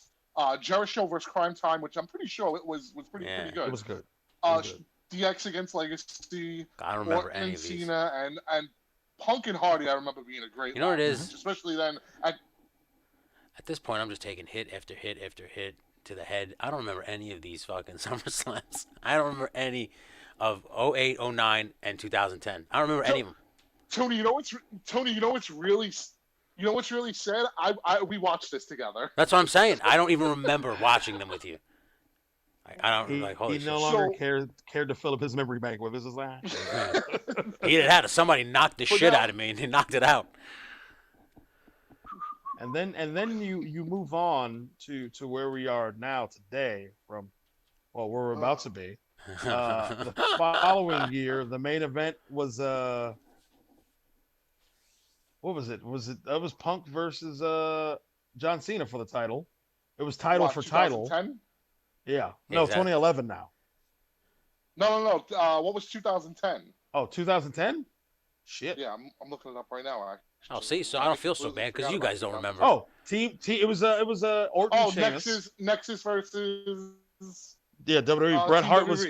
Jericho versus Crime Time, which I'm pretty sure it was pretty good. It was good. DX against Legacy. I don't remember Orton any and of these. Cena and Punk and Hardy. I remember being a great. You know what it match, is? especially then. At this point, I'm just taking hit after hit after hit to the head. I don't remember any of these fucking SummerSlams. I don't remember any of 08, 09, and 2010. I don't remember any of them. Tony, you know what's really sad? We watched this together. That's what I'm saying. I don't even remember watching them with you. I don't holy He shit. no longer cared to fill up his memory bank with his last. He had somebody knock the shit out of me, and he knocked it out. And then you move on to where we are now today from where we're about to be. The following year, the main event was what was it? That was Punk versus John Cena for the title. It was title for title. 2010? Yeah. No, Exactly. 2011 now. No. What was 2010? Oh, 2010? Shit. Yeah, I'm looking it up right now. Oh, see, so I don't feel so bad because you guys don't remember. Oh, team. It was Orton. Oh, Sheamus. Nexus versus. Yeah, WWE. Bret Team Hart was.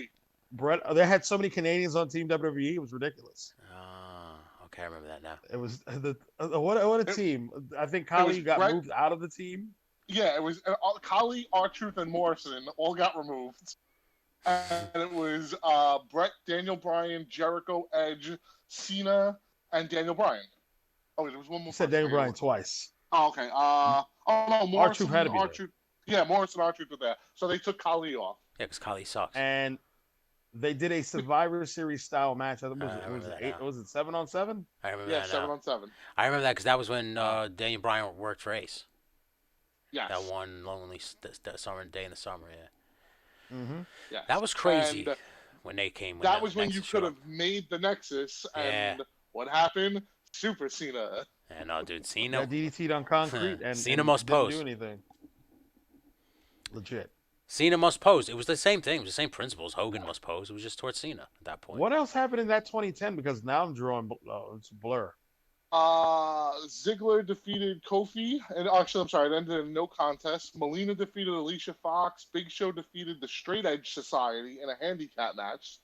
WWE. They had so many Canadians on Team WWE. It was ridiculous. Okay, I remember that now. It was what a team. I think Khali got moved out of the team. Yeah, it was Khali, R-Truth, and Morrison all got removed. And it was Bret, Daniel Bryan, Jericho, Edge, Cena, and Daniel Bryan. Oh, there was one more. You said Daniel Bryan twice. Oh, okay. No, Morrison. R-Truth had to be R-Truth. Yeah, Morrison and R-Truth were there. So they took Khali off. Yeah, because Khali sucks. And they did a Survivor Series style match. I think was it 7-on-7? I remember Yeah, that 7-on-7. I remember that because that was when Daniel Bryan worked for Ace. Yes. That one lonely summer day in the summer, yeah. Mm-hmm. Yes. That was crazy And, when they came. That was when you could have made the Nexus, and what happened? Super Cena. And dude, Cena. Yeah, DDT'd on concrete, and Cena must didn't pose. do anything. Legit. Cena must pose. It was the same thing. It was the same principles. Hogan must pose. It was just towards Cena at that point. What else happened in that 2010? Because now I'm drawing. It's a blur. Ziggler defeated Kofi, and actually, I'm sorry, it ended in no contest. Melina defeated Alicia Fox. Big Show defeated the Straight Edge Society in a handicap match.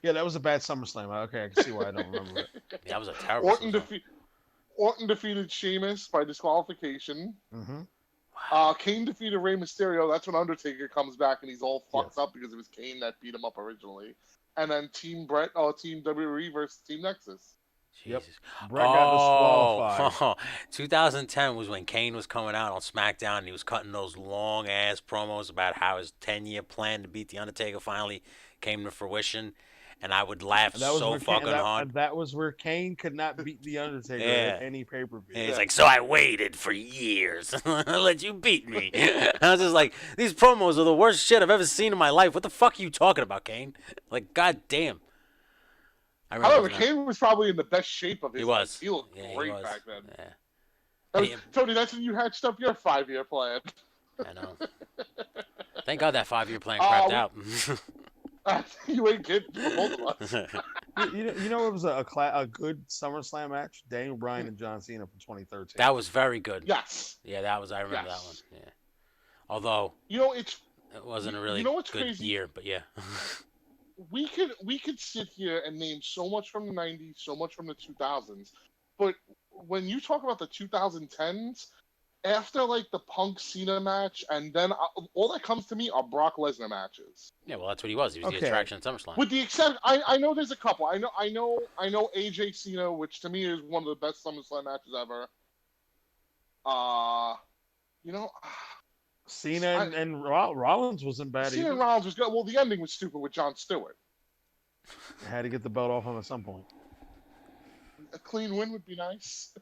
Yeah, that was a bad SummerSlam. Okay, I can see why I don't remember it. Yeah, that was a terrible. Orton defeated Sheamus by disqualification. Mm-hmm. Kane defeated Rey Mysterio. That's when Undertaker comes back and he's all fucked up because it was Kane that beat him up originally. And then Team WWE versus Team Nexus. Jesus. Yep. Bret got disqualified. 2010 was when Kane was coming out on SmackDown and he was cutting those long ass promos about how his 10-year plan to beat the Undertaker finally came to fruition, and I would laugh so fucking hard. That was where Kane could not beat the Undertaker at any pay-per-view. And he's like, so I waited for years to let you beat me. I was just like, these promos are the worst shit I've ever seen in my life. What the fuck are you talking about, Kane? Like, goddamn. However, Kane was probably in the best shape of his life. He was. He looked great back then. Yeah. Tony, that's when you hatched up your 5-year plan. I know. Thank God that 5-year plan crapped out. You ain't kidding for both of us. It was a good SummerSlam match. Daniel Bryan and John Cena from 2013. That was very good. Yes. Yeah, that was. I remember that one. Yes. Yeah. Although It's it wasn't a you really know what's good crazy? year, but yeah. We could sit here and name so much from the '90s, so much from the 2000s, but when you talk about the 2010s, after like the Punk Cena match, and then all that comes to me are Brock Lesnar matches. Yeah, well, that's what he was. He was the Okay. attraction at SummerSlam. With the exception, I know there's a couple. I know AJ Cena, which to me is one of the best SummerSlam matches ever. You know, Cena and Rollins wasn't bad Cena either. and Rollins was good. Well, the ending was stupid with Jon Stewart. Had to get the belt off him at some point. A clean win would be nice.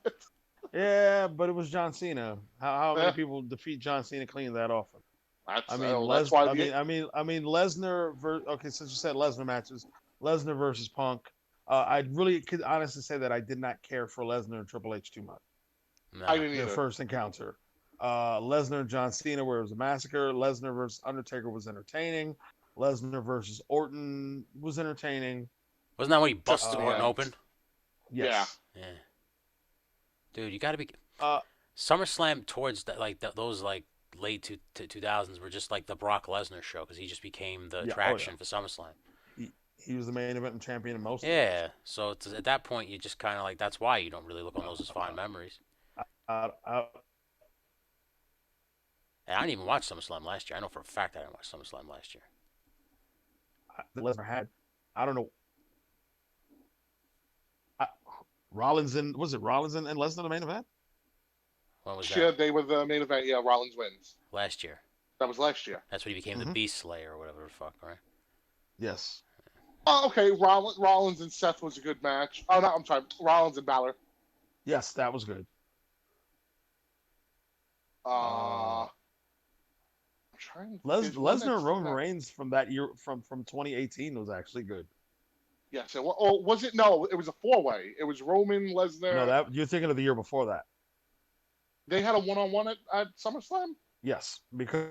Yeah, but it was John Cena. How many Yeah. people defeat John Cena clean that often? That's, I mean, that's why. Lesnar. Okay, since you said Lesnar matches, Lesnar versus Punk. I really could honestly say that I did not care for Lesnar and Triple H too much. No. I didn't Their either. first encounter. Lesnar and John Cena, where it was a massacre. Lesnar versus Undertaker was entertaining. Lesnar versus Orton was entertaining. Wasn't that when he busted Yeah. Orton open? Yes. Yeah. Dude, you got to be Uh, SummerSlam towards those like late 2000s were just like the Brock Lesnar show because he just became the Yeah, oh, attraction for SummerSlam. he was the main event and champion in most. Yeah, so at that point you just kind of like that's why you don't really look on those as fond memories. I, And I didn't even watch SummerSlam last year. I know for a fact I didn't watch SummerSlam last year. Lesnar had, I don't know. Rollins and Lesnar the main event? When was Yeah, that? they were the main event. Yeah, Rollins wins. Last year. That was last year. That's when he became the Beast Slayer or whatever the fuck, right? Yes. Oh, okay. Rollins and Seth was a good match. Oh no, I'm sorry. Rollins and Balor. Yes, that was good. I'm trying. Lesnar and Roman Reigns from that year, from 2018, was actually good. Yes. Or was it? No, it was a four-way. It was Roman, Lesnar. No, that you're thinking of the year before that. They had a one-on-one at SummerSlam. Yes, because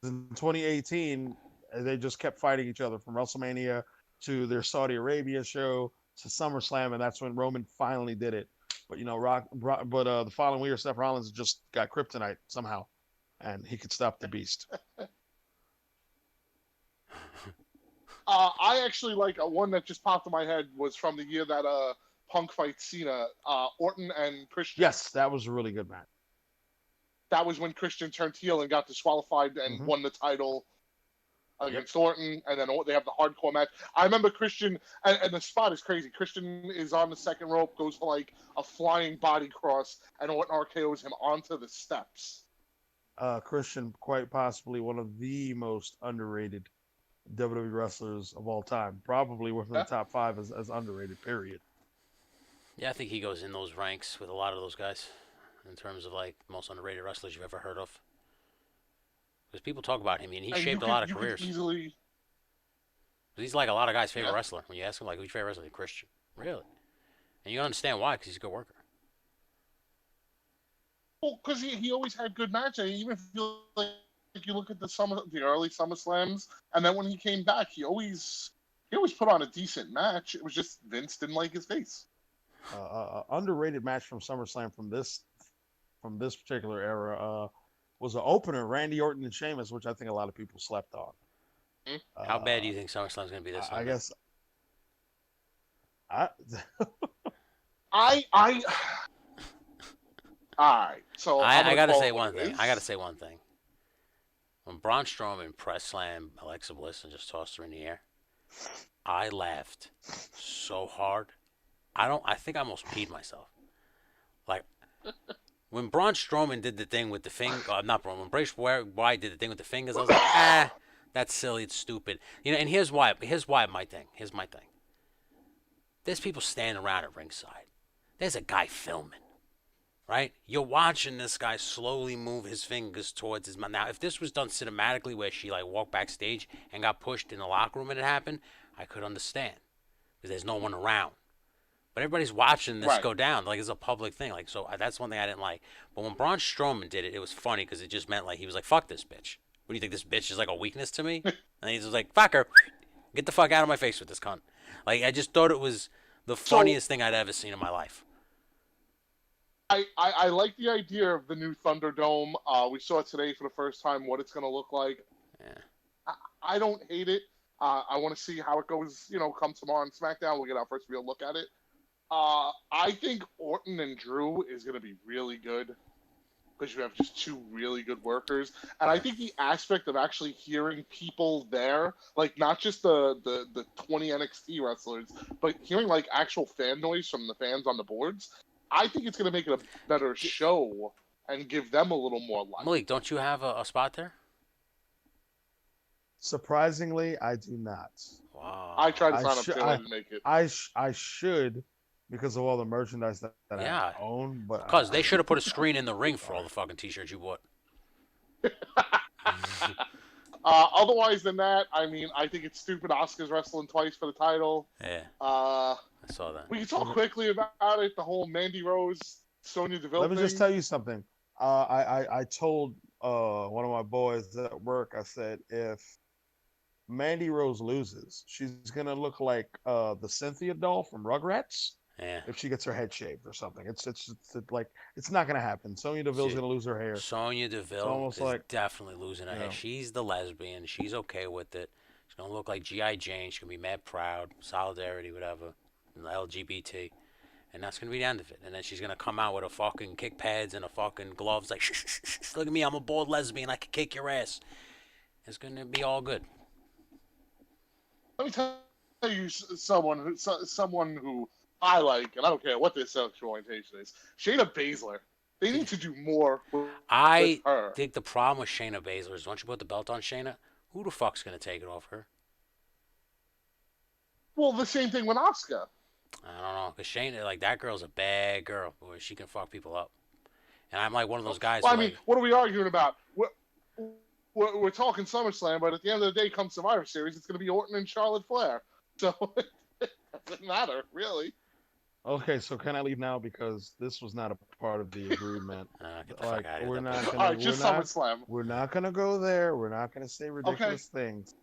in 2018 they just kept fighting each other from WrestleMania to their Saudi Arabia show to SummerSlam, and that's when Roman finally did it. But the following year, Seth Rollins just got kryptonite somehow, and he could stop the Beast. I actually like one that just popped in my head was from the year that Punk fights Cena, Orton and Christian. Yes, that was a really good match. That was when Christian turned heel and got disqualified and won the title against Orton, and then they have the hardcore match. I remember Christian, and the spot is crazy. Christian is on the second rope, goes for like a flying body cross, and Orton RKO's him onto the steps. Christian, quite possibly one of the most underrated WWE wrestlers of all time. Probably within the top 5 as underrated, period. Yeah, I think he goes in those ranks with a lot of those guys in terms of like most underrated wrestlers you've ever heard of. Because people talk about him, and he shaped a lot of careers. He's like a lot of guys' favorite wrestler. When you ask him, like, who's your favorite wrestler? Christian. Really? And you understand why, because he's a good worker. Well, because he always had good matches. Even if you look at the early SummerSlams, and then when he came back, he always put on a decent match. It was just Vince didn't like his face. Underrated match from SummerSlam from this particular era was an opener, Randy Orton and Sheamus, which I think a lot of people slept on. How bad do you think SummerSlam's going to be this time? I guess. All right. So I got to say one thing. When Braun Strowman press slammed Alexa Bliss and just tossed her in the air, I laughed so hard. I think I almost peed myself. Like, when Braun Strowman did the thing with the finger, not Braun, when Bray Wyatt did the thing with the fingers, I was like, that's silly, it's stupid. And here's why. Here's my thing. There's people standing around at ringside. There's a guy filming, right? You're watching this guy slowly move his fingers towards his mouth. Now, if this was done cinematically where she, like, walked backstage and got pushed in the locker room and it happened, I could understand. Because there's no one around. But everybody's watching this go down. Like, it's a public thing. Like, so that's one thing I didn't like. But when Braun Strowman did it, it was funny because it just meant, like, he was like, fuck this bitch. What do you think? This bitch is like a weakness to me? And he's just like, fuck her. Get the fuck out of my face with this cunt. Like, I just thought it was the So funniest thing I'd ever seen in my life. I like the idea of the new Thunderdome. We saw it today for the first time, what it's going to look like. Yeah. I don't hate it. I want to see how it goes, come tomorrow on SmackDown. We'll get our first real look at it. I think Orton and Drew is going to be really good because you have just two really good workers. And I think the aspect of actually hearing people there, like not just the 20 NXT wrestlers, but hearing like actual fan noise from the fans on the boards, I think it's going to make it a better show and give them a little more life. Malik, don't you have a spot there? Surprisingly, I do not. Wow. I tried to sign up too. I didn't make it. I should because of all the merchandise that Yeah. I own, but Because they should have put a screen in the ring for all the fucking t-shirts you bought. Otherwise than that, I mean, I think it's stupid Asuka's wrestling twice for the title. Yeah. I saw that. We can talk quickly about it, the whole Mandy Rose, Sonya Deville let me thing. just tell you something. I told one of my boys at work, I said, if Mandy Rose loses, she's going to look like the Cynthia doll from Rugrats. Yeah. If she gets her head shaved or something, it's like it's not gonna happen. Sonya Deville's gonna lose her hair. Sonya Deville is definitely losing her hair. She's the lesbian. She's okay with it. She's gonna look like G.I. Jane. She's gonna be mad proud, solidarity, whatever, LGBT, and that's gonna be the end of it. And then she's gonna come out with a fucking kick pads and a fucking gloves, like shh, look at me, I'm a bald lesbian. I can kick your ass. It's gonna be all good. Let me tell you someone who I like, and I don't care what their sexual orientation is. Shayna Baszler. They need to do more with her. I think the problem with Shayna Baszler is once you put the belt on Shayna, who the fuck's going to take it off her? Well, the same thing with Asuka. I don't know. Because Shayna, like, that girl's a bad girl. Boy, she can fuck people up. And I'm like one of those guys well, who, I mean, what are we arguing about? We're talking SummerSlam, but at the end of the day, come Survivor Series, it's going to be Orton and Charlotte Flair. So it doesn't matter, really. Okay, so can I leave now because this was not a part of the agreement? Get the fuck out of we're not All right, just SummerSlam. We're not gonna go there. We're not gonna say ridiculous things.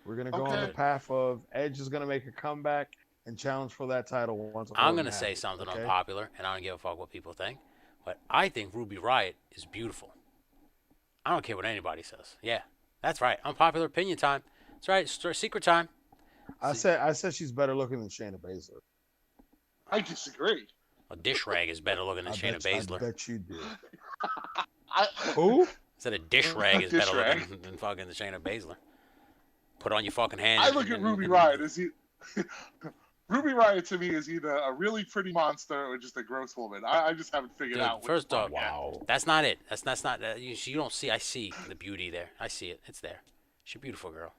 We're gonna go on the path of Edge is gonna make a comeback and challenge for that title once. I'm gonna say something unpopular, and I don't give a fuck what people think, but I think Ruby Riott is beautiful. I don't care what anybody says. Yeah, that's right. Unpopular opinion time. That's right. Secret time. I said she's better looking than Shayna Baszler. I disagree. A dish rag is better looking than Shayna Baszler. I bet you do. Who? I said a dish rag is better looking than fucking the Shayna Baszler. Put on your fucking hand. I look at Ruby Riott as Ruby Riott to me is either a really pretty monster or just a gross woman. I just haven't figured out. First off, wow, that's not it. That's not. You don't see. I see the beauty there. I see it. It's there. She's a beautiful girl.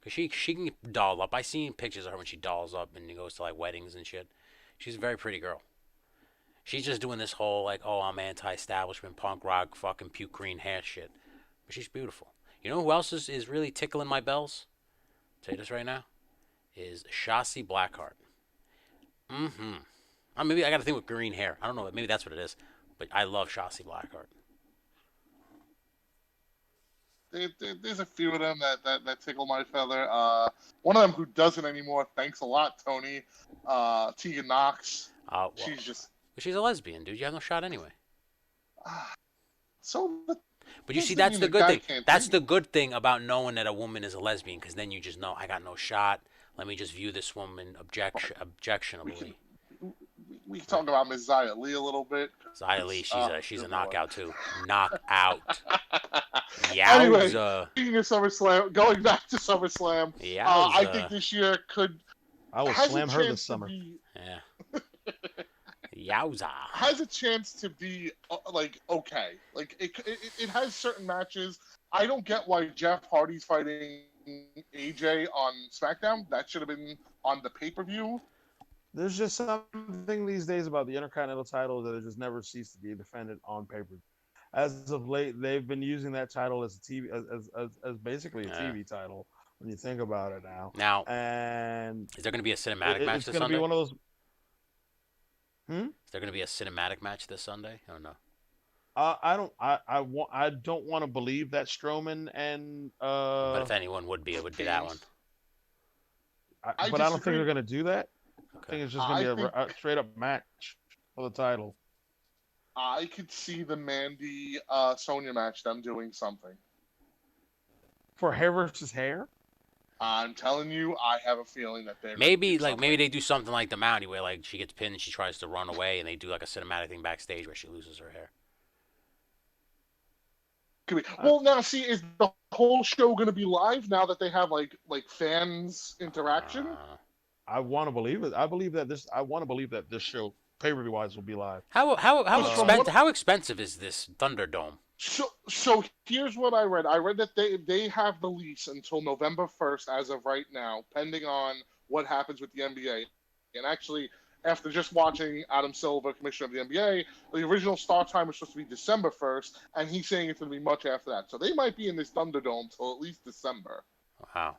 Cause she can doll up. I seen pictures of her when she dolls up and goes to like weddings and shit. She's a very pretty girl. She's just doing this whole like, oh, I'm anti-establishment, punk rock, fucking puke green hair shit. But she's beautiful. You know who else is really tickling my bells? I'll tell you this right now. Is Shotzi Blackheart. Maybe I got to think with green hair. I don't know. Maybe that's what it is. But I love Shotzi Blackheart. There's a few of them that tickle my feather. One of them who doesn't anymore. Thanks a lot, Tony. Tegan Knox. Well, she's a lesbian, dude. You have no shot anyway. But you see, that's the good thing. That's the good thing about knowing that a woman is a lesbian, because then you just know I got no shot. Let me just view this woman objectionably. We can talk about Miss Xia Li a little bit. Xia Li, she's a knockout too. Knockout. Anyway, speaking of SummerSlam, going back to SummerSlam, I think this year I will slam her this summer. Yeah. Yowza. Has a chance to be okay. Like it has certain matches. I don't get why Jeff Hardy's fighting AJ on SmackDown. That should have been on the pay-per-view. There's just something these days about the Intercontinental title that it just never ceased to be defended on pay-per-view. As of late, they've been using that title as a TV, as basically a TV title when you think about it now. And is there going to be a cinematic match this Sunday? It's going to be one of those. Is there going to be a cinematic match this Sunday? Oh no. I don't want to believe that Strowman and But if anyone would be, it would be that one. Fiend. I but I don't think they're disagree. gonna do that. I Okay. think it's just gonna I be think a straight up match for the title I could see the Mandy Sonya match them doing something. for hair versus hair. I'm telling you, I have a feeling that they're going to do Maybe something. they do something like the Mountie where like she gets pinned and she tries to run away and they do like a cinematic thing backstage where she loses her hair. Could be. I, Well, now see, is the whole show going to be live now that they have like fans interaction? I want to believe it. I believe that this. I want to believe that this show, pay-per-view wise, will be live. Because from what How expensive is this Thunderdome? so here's what I read. I read that they have the lease until November 1st as of right now, pending on what happens with the NBA. And actually, after just watching Adam Silver, commissioner of the NBA, the original start time was supposed to be December 1st, and he's saying it's going to be much after that. So they might be in this Thunderdome till at least December. Wow.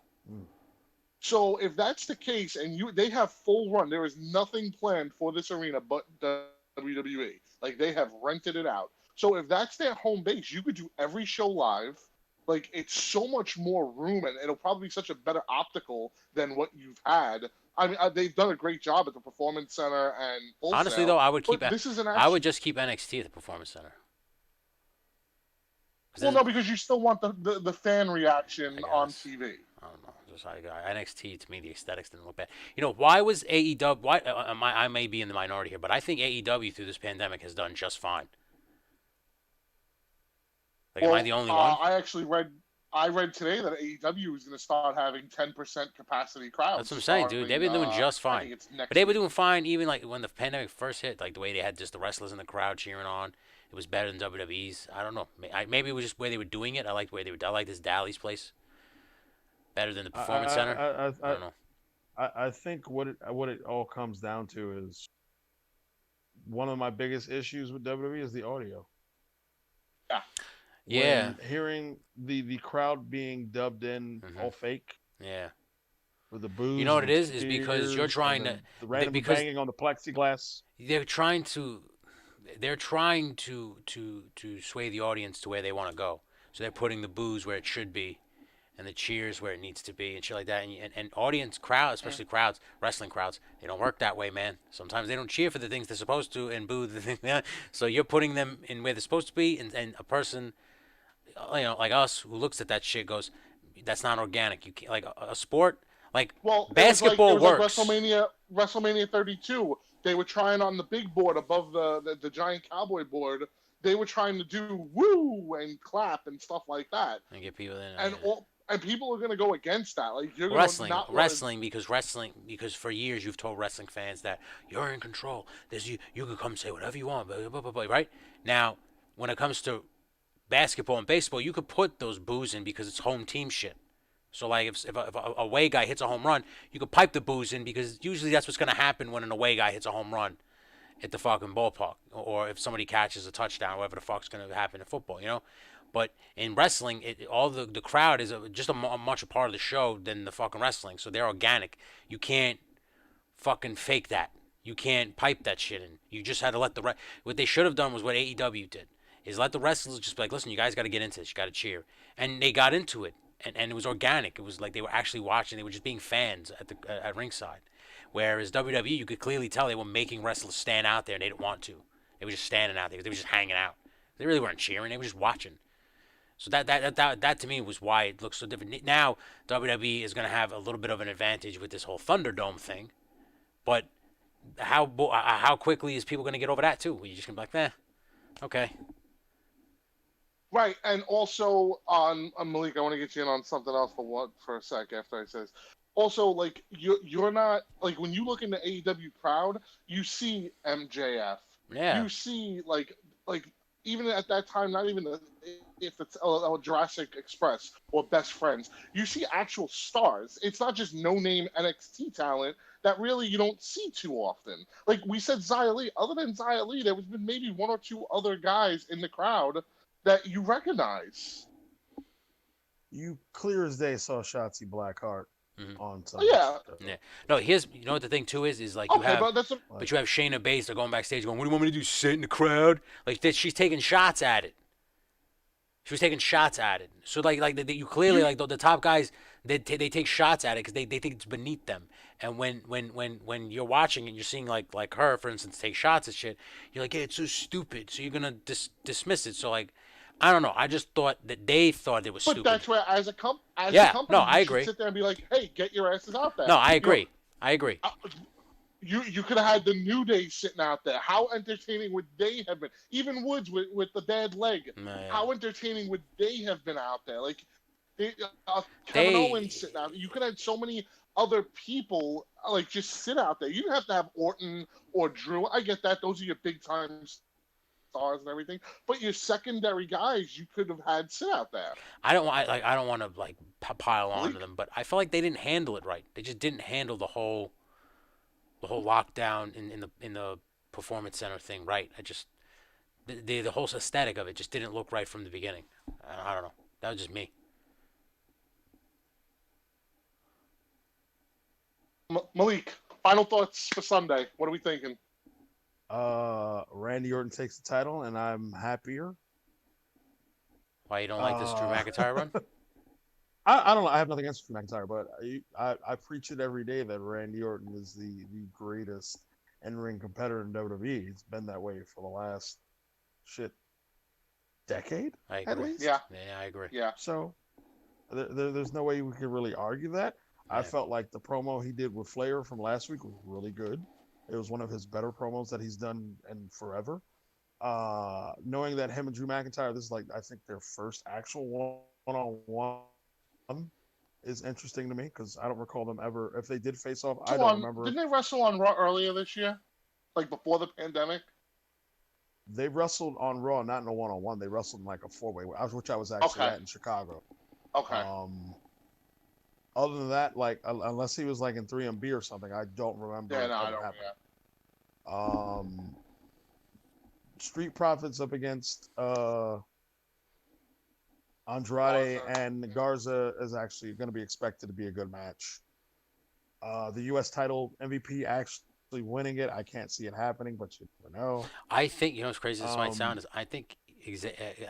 So if that's the case, and they have full run, there is nothing planned for this arena but WWE. Like they have rented it out. So if that's their home base, you could do every show live. Like it's so much more room, and it'll probably be such a better optical than what you've had. I mean, they've done a great job at the Performance Center and Full Honestly Sail, though, but this is an I would action. just keep NXT at the Performance Center. Well, no, because you still want the fan I reaction on guess. TV. I don't know. Just NXT to me, the aesthetics didn't look bad. You know, why was AEW? Why I may be in the minority here, but I think AEW through this pandemic has done just fine. Like, am I the only one? I actually read. I read today that AEW is going to start having 10% capacity crowds. That's what I'm saying, dude. They've been doing just I fine. think it's next But they were week. doing fine even like when the pandemic first hit, like the way they had just the wrestlers in the crowd cheering on. It was better than WWE's. I don't know. Maybe it was just the way they were doing it. I liked the way they were. I like this Dally's place better than the Performance Center. I don't know. I think what it all comes down to is one of my biggest issues with WWE is the audio. Yeah. Yeah. When hearing the crowd being dubbed in all fake Yeah. with the booze. You know what it and is because you're cheers trying and to the random because banging on the plexiglass. they're trying to to sway the audience to where they want to go. So they're putting the booze where it should be and the cheers where it needs to be and shit like that. And audience crowds, especially crowds, wrestling crowds, they don't work that way, man. Sometimes they don't cheer for the things they're supposed to and boo the things. So you're putting them in where they're supposed to be, and a person, you know, like us who looks at that shit goes, that's not organic. You can't like a sport like Well, basketball it was like works. WrestleMania 32. They were trying on the big board above the giant cowboy board. They were trying to do woo and clap and stuff like that, And get people in. and Yeah. and people are going to go against that. Like you're going to not wrestling because for years you've told wrestling fans that you're in control. There's you can come say whatever you want, blah, blah, blah, blah, right? Now, when it comes to basketball and baseball, you could put those boos in because it's home team shit. So like if a away guy hits a home run, you could pipe the boos in because usually that's what's gonna happen when an away guy hits a home run at the fucking ballpark, or if somebody catches a touchdown, whatever the fuck's gonna happen in football, you know. But in wrestling, all the crowd is just a much a part of the show than the fucking wrestling, so they're organic. You can't fucking fake that. You can't pipe that shit in. You just had to let what they should have done was what AEW did, is let the wrestlers just be like, listen, you guys got to get into this. You got to cheer, and they got into it, and it was organic. It was like they were actually watching. They were just being fans at ringside. Whereas WWE, you could clearly tell they were making wrestlers stand out there, and they didn't want to. They were just standing out there. They were just hanging out. They really weren't cheering. They were just watching. So that to me was why it looks so different. Now WWE is going to have a little bit of an advantage with this whole Thunderdome thing, but how quickly is people going to get over that too? You're just going to be like, okay. right. And also on Malik, I want to get you in on something else for a sec after I say this. Also, like you're not like when you look in the AEW crowd, you see MJF. Yeah. You see like even at that time, not even if it's a Jurassic Express or Best Friends, you see actual stars. It's not just no-name NXT talent that really you don't see too often. Like we said, Xia Li. Other than Xia Li, there was been maybe one or two other guys in the crowd that you recognize. You clear as day saw Shotzi Blackheart. Mhm. on Oh, yeah. Yeah. No, here's you know what the thing too is like you Okay, have but that's but Like, you have Shayna Baszler going backstage going, "What do you want me to do? Sit in the crowd?" Like that, she's taking shots at it. She was taking shots at it. So you clearly you. like the top guys they take shots at it because they think it's beneath them. And when you're watching and you're seeing like her for instance take shots at shit, you're like, yeah, it's so stupid. So you're gonna dismiss it. So like, I don't know. I just thought that they thought it was But stupid. that's where, as a Yeah. No, company, I you should agree. sit there and be like, "Hey, get your asses out there." No, I You know, agree. I agree. uh, you could have had the New Day sitting out there. How entertaining would they have been? Even Woods with the bad leg. No, yeah. How entertaining would they have been out there? Like Kevin They Owens sitting out there. You could have had so many other people like just sit out there. You didn't have to have Orton or Drew. I get that; those are your big time stars and everything. But your secondary guys, you could have had sit out there. I don't want to like pile on to Malik? them, but I feel like they didn't handle it right. They just didn't handle the whole lockdown in the performance center thing right. I just the whole aesthetic of it just didn't look right from the beginning. I don't know. That was just me. Malik, final thoughts for Sunday. What are we thinking? Randy Orton takes the title, and I'm happier. Why you don't like this Drew Uh, McIntyre run? I don't know. I have nothing against Drew McIntyre, but I preach it every day that Randy Orton is the greatest in-ring competitor in WWE. It's been that way for the last shit decade I at agree. least. Yeah, Yeah, I agree. yeah. So there's no way we could really argue that. I Yeah. felt like the promo he did with Flair from last week was really good. It was one of his better promos that he's done in forever. Knowing that him and Drew McIntyre, this is like I think their first actual one-on-one is interesting to me because I don't recall them ever. If they did face off, I don't remember. Didn't they wrestle on Raw earlier this year? Like before the pandemic? They wrestled on Raw, not in a one-on-one. They wrestled in like a four-way, which I was actually Okay. at in Chicago. Okay. Other than that, like unless he was like in 3MB or something, I don't remember. Yeah, no, I ever don't. happening. Yeah. Street Profits up against Andrade Garza. and Garza is actually going to be expected to be a good match. The U.S. title MVP actually winning it, I can't see it happening, but you never know. I think you know what's crazy this might sound Um, is I think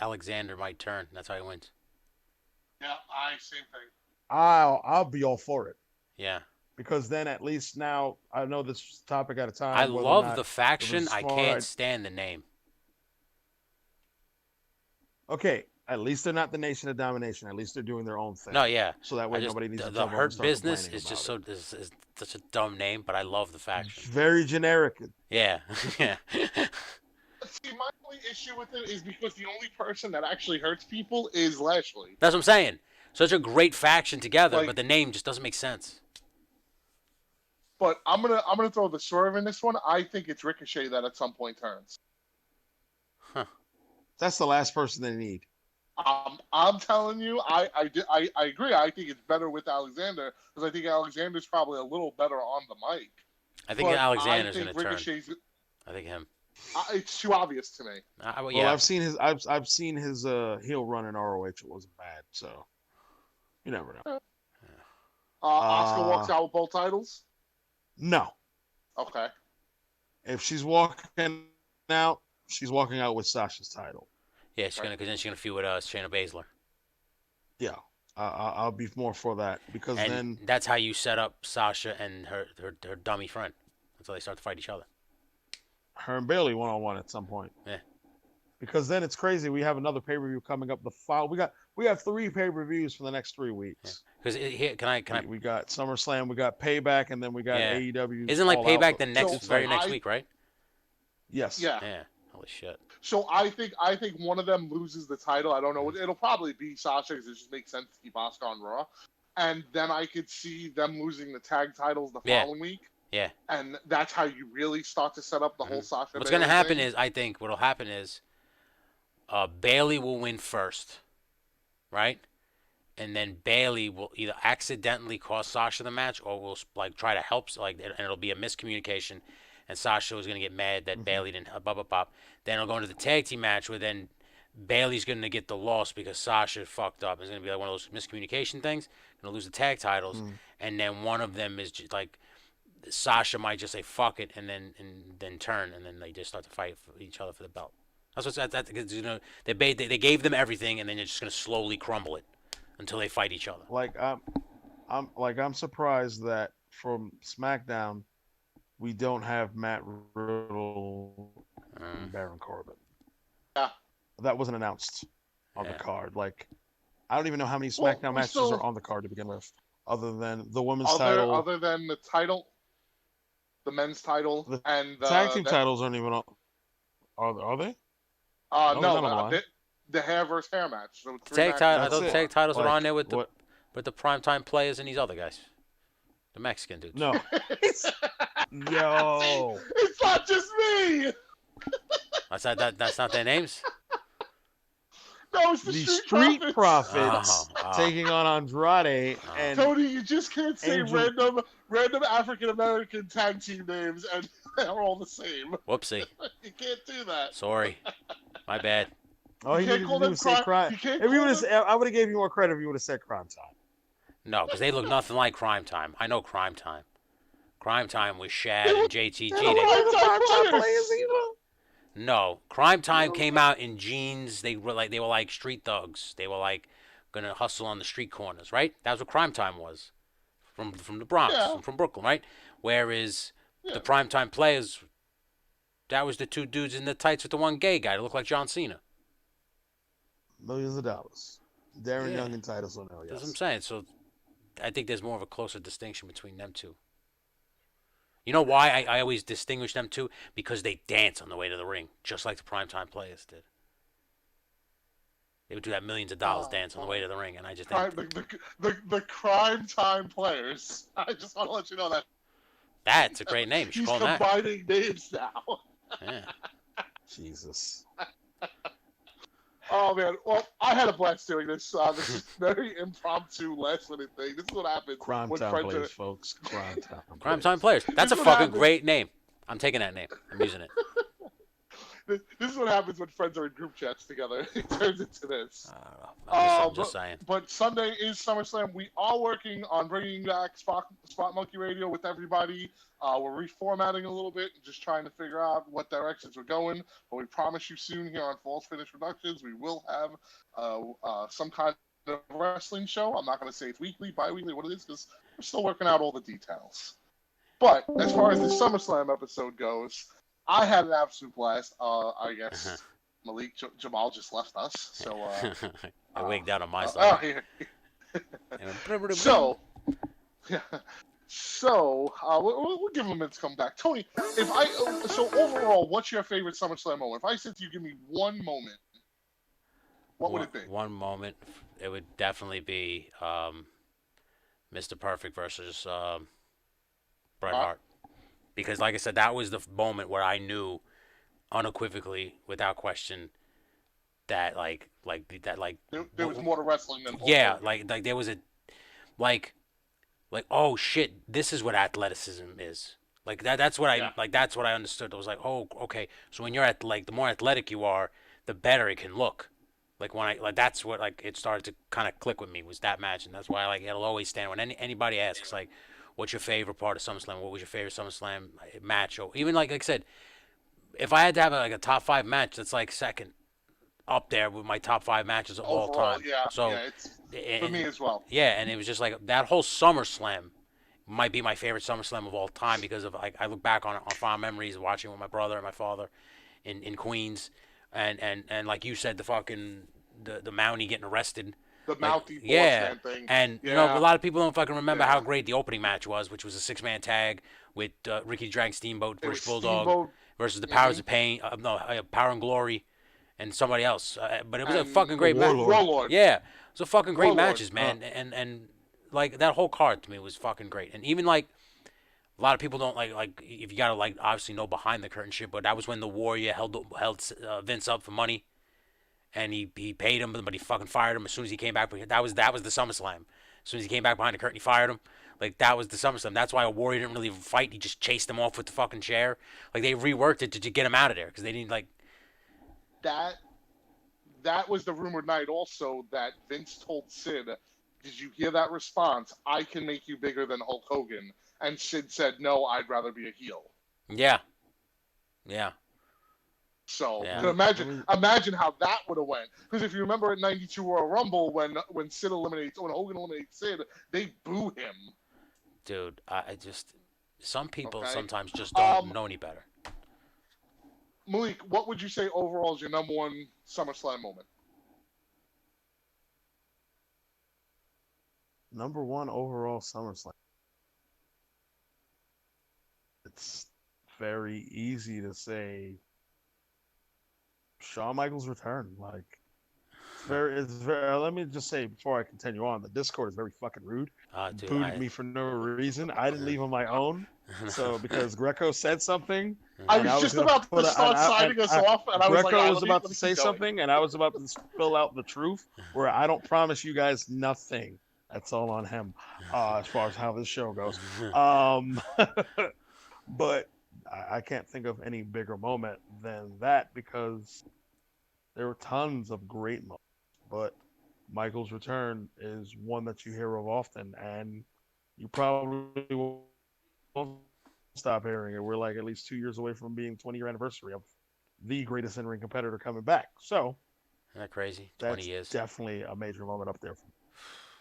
Alexander might turn. That's how he wins. Yeah, same thing. I'll be all for it Yeah. because then at least now I know this topic at a time. I whether or love not the it faction. was I smart. can't stand the name. Okay, at least they're not the Nation of Domination. At least they're doing their own thing. No, yeah. So that I way just nobody needs to the jump up and Hurt start Business complaining is just about so is such a dumb name, but I love the faction. It's very generic. Yeah. Yeah. See, my only issue with it is because the only person that actually hurts people is Lashley. That's what I'm saying. Such a great faction together, Like- but the name just doesn't make sense. But I'm gonna throw the swerve in this one. I think it's Ricochet that at some point turns. That's the last person they need. I'm telling you, I agree. I think it's better with Alexander because I think Alexander's probably a little better on the mic. I think But Alexander's I going think to turn. Ricochet's. I think him. It's too obvious to me. Well, Yeah. I've seen his heel run in ROH. It wasn't bad, so you never know. Oscar walks out with both titles. No, Okay. if she's walking out, she's walking out with Sasha's title. Yeah, because then she's gonna feud with Shayna Baszler, Yeah, I'll be more for that because and then that's how you set up Sasha and her dummy friend until they start to fight each other. her and Bailey one-on-one at some point. Yeah. Because then it's crazy. We have another pay-per-view coming up. We have 3 pay-per-views for the next 3 weeks. Because here, can I? We got SummerSlam, we got Payback, and then we got Yeah. AEW. Isn't like All Payback Out. the next So, very like, next week, right? Yes. Yeah. Yeah. Holy shit. So I think one of them loses the title. I don't know. It'll probably be Sasha because it just makes sense to keep Oscar on Raw. And then I could see them losing the tag titles the Yeah. following week. Yeah. And that's how you really start to set up the whole Sasha. What's gonna Bayley happen thing. is, I think what'll happen is, Bailey will win first, right? And then Bailey will either accidentally cost Sasha the match, or will like try to help, and it'll be a miscommunication, and Sasha was gonna get mad that Bailey didn't blah blah blah. Then it'll go into the tag team match where then Bailey's gonna get the loss because Sasha fucked up. It's gonna be like one of those miscommunication things. Gonna lose the tag titles, Mm. and then one of them is just like Sasha might just say fuck it and then turn and then they just start to fight for each other for the belt. That's what's that you know they gave them everything and then they're just gonna slowly crumble it until they fight each other. I'm surprised that from SmackDown we don't have Matt Riddle and Baron Corbin. Yeah. That wasn't announced on the Yeah. card. Like, I don't even know how many Well, SmackDown we matches still- are on the card to begin with, other than the women's title. Other than the title, the men's title, The and tag team titles aren't even on. Are they? No, they're not on the line. the hair versus hair match. So Tag title. I That's thought it. tag titles were Like, on there with the what? primetime players and these other guys, the Mexican dudes. No. Yo. It's not just me. That's not their names. No, it's the The Street Street Profits. Profits Oh. taking on Andrade and Tony, you just can't say Angel- random African American tag team names and they're all the same. Whoopsie. You can't do that. Sorry. My bad. all You you can't needed call to do them was say crime. You can't If you call would them- have, I would have gave you more credit if you would have said Crime Time. No, because they look nothing like Crime Time. I know Crime Time. Crime Time was Shad They and were- JTG. they were They- Crime Time Time players. players either. No, Crime Time came out in jeans. They were like street thugs. They were like gonna hustle on the street corners, right? That's what Crime Time was, from the Bronx, Yeah. from Brooklyn, right? Whereas Yeah. the Prime Time players, that was the two dudes in the tights with the one gay guy that looked like John Cena. Millions of dollars. Darren Yeah. Young and Titus O'Neil. That's what I'm Yes. saying. So I think there's more of a closer distinction between them two. You know why I always distinguish them two? Because they dance on the way to the ring, just like the primetime players did. They would do that millions of dollars dance on the way to the ring, and I just think the Crime Time players. I just want to let you know that that's a great name. You should he's call them that. combining names now. Yeah. Jesus. Oh man, well, I had a blast doing this. This is very impromptu, last-minute thing. This is what happens Crime when Time friends players, folks. Crime Time. Primetime players. That's a This is what fucking happens. great name. I'm taking that name. I'm using it. This is what happens when friends are in group chats together. It turns into this. I don't know. I'm just saying. But Sunday is SummerSlam. We are working on bringing back Spot Monkey Radio with everybody. We're reformatting a little bit, just trying to figure out what directions we're going. But we promise you soon here on False Finish Productions, we will have some kind of wrestling show. I'm not going to say it's weekly, bi-weekly, what it is, because we're still working out all the details. But as far as the SummerSlam episode goes, I had an absolute blast. I guess Malik Jamal just left us, so I wigged out on my oh, side. here. And So, we'll give him a minute to come back. Tony, so overall, what's your favorite SummerSlam moment? If I said to you, give me one moment, what would it be? One moment, it would definitely be Mr. Perfect versus Bret Hart. Because, like I said, that was the moment where I knew unequivocally, without question, that There was more to wrestling than yeah, like there was a like oh shit, this is what athleticism is. Like that's what that's what I understood. I was like, oh, okay. So when you're the more athletic you are, the better it can look. Like when that's what it started to kind of click with me, was that match, and that's why it'll always stand when anybody asks what's your favorite part of SummerSlam? What was your favorite SummerSlam match? Or even like I said, if I had to have a top 5 match, that's second up there with my top 5 matches of all time. Yeah, so it's for me as well. Yeah, and it was just that whole SummerSlam might be my favorite SummerSlam of all time, because of I look back on fond memories of watching with my brother and my father in Queens, and like you said, the fucking the Mountie getting arrested. The Mountie yeah, thing. And yeah. a lot of people don't fucking remember how great the opening match was, which was a 6-man tag with Ricky Drag Steamboat, British Bulldog versus the Powers of Pain, Power and Glory, and somebody else. But it was a fucking great match. Warlord. Yeah, it was a fucking great Warlord. matches, man. And that whole card to me was fucking great. And even a lot of people don't like if you gotta obviously know behind the curtain shit, but that was when the Warrior held Vince up for money. And he paid him, but he fucking fired him as soon as he came back. That was the SummerSlam. As soon as he came back behind the curtain, he fired him. That was the SummerSlam. That's why a Warrior didn't really fight. He just chased him off with the fucking chair. They reworked it to get him out of there because they didn't that was the rumored night also that Vince told Sid, "Did you hear that response? I can make you bigger than Hulk Hogan." And Sid said, "No, I'd rather be a heel." Yeah. Yeah. So Yeah. to imagine how that would have went. Because if you remember at '92 Royal Rumble when when Hogan eliminates Sid, they boo him. Dude, I just some people Okay. sometimes just don't Um, know any better. Malik, what would you say overall is your number one SummerSlam moment? Number one overall SummerSlam. It's very easy to say Shawn Michaels' return. Like, it's very. Let me just say before I continue on, the Discord is very fucking rude. Dude, Booted me for no reason. I didn't leave on my own. So because Greco said something, I and was I was just gonna about put to start signing us off, and I was like, Greco "All right, was about let to me say keep going." something, and I was about to spill out the truth, where I don't promise you guys nothing. That's all on him, as far as how this show goes. Um, but I can't think of any bigger moment than that because there were tons of great moments. But Michael's return is one that you hear of often, and you probably won't stop hearing it. We're like at least 2 years away from being 20-year anniversary of the greatest in-ring competitor coming back. So Isn't that crazy? 20 that's years. definitely a major moment up there.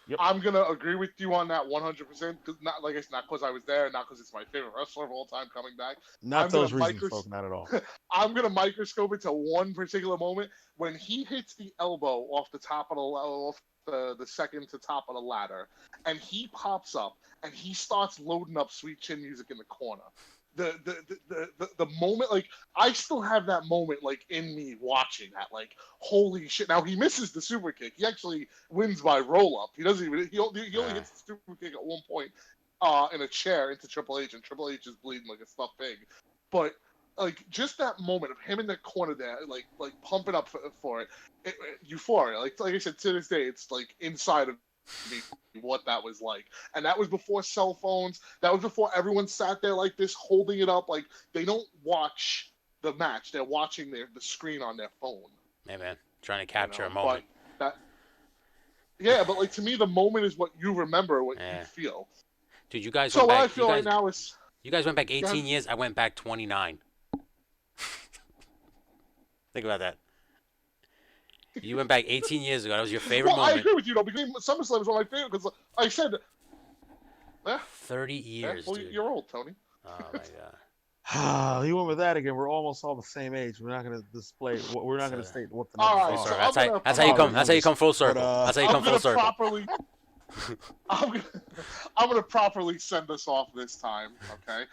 Yep. I'm gonna agree with you on that 100%. Not like it's not because I was there, not because it's my favorite wrestler of all time coming back. Not those reasons, folks. Not at all. I'm gonna microscope it to one particular moment when he hits the elbow off the top of the second to top of the ladder, and he pops up and he starts loading up Sweet Chin Music in the corner. The moment, like, I still have that moment like in me watching that, like, holy shit. Now he misses the super kick. He actually wins by roll up. He doesn't even he only hits the super kick at one point in a chair into Triple H, and Triple H is bleeding like a stuffed pig. But like just that moment of him in the corner there, like pumping up for it, euphoria. Like I said, to this day, it's like inside of me what that was like. And that was before cell phones. That was before everyone sat there like this holding it up. Like, they don't watch the match, they're watching the screen on their phone. Hey, man, trying to capture a moment. But like, to me, the moment is what you remember, what you feel. Dude, you guys so went what back, I feel right now is you guys went back 18 years. I went back 29. Think about that. You went back 18 years ago. That was your favorite moment. I agree with you, though, because SummerSlam is one of my favorite, because I said... 30 years, well, dude. You're old, Tony. Oh, my God. You went with that again. We're almost all the same age. We're not going to display. We're not going to state what the all numbers right, are. so that's how you come. That's how you come full circle. That's how you come full circle. I'm gonna properly send us off this time, okay?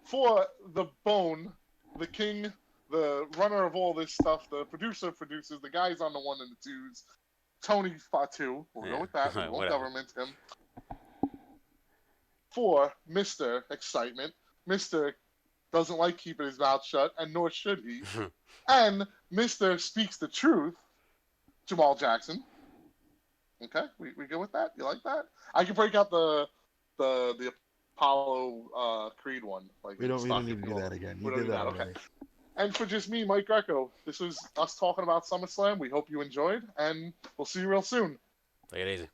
For the Bone, the king, the runner of all this stuff, the producer of producers, the guys on the one and the twos, Tony Fatu. We'll go with that. We won't government him. For Mr. Excitement, Mr. doesn't like keeping his mouth shut, and nor should he. And Mr. Speaks the Truth, Jamal Jackson. Okay, we go with that? You like that? I can break out the Apollo Creed one. Like, we don't need to do that again. You did that already. Okay. And for just me, Mike Greco, this was us talking about SummerSlam. We hope you enjoyed, and we'll see you real soon. Take it easy.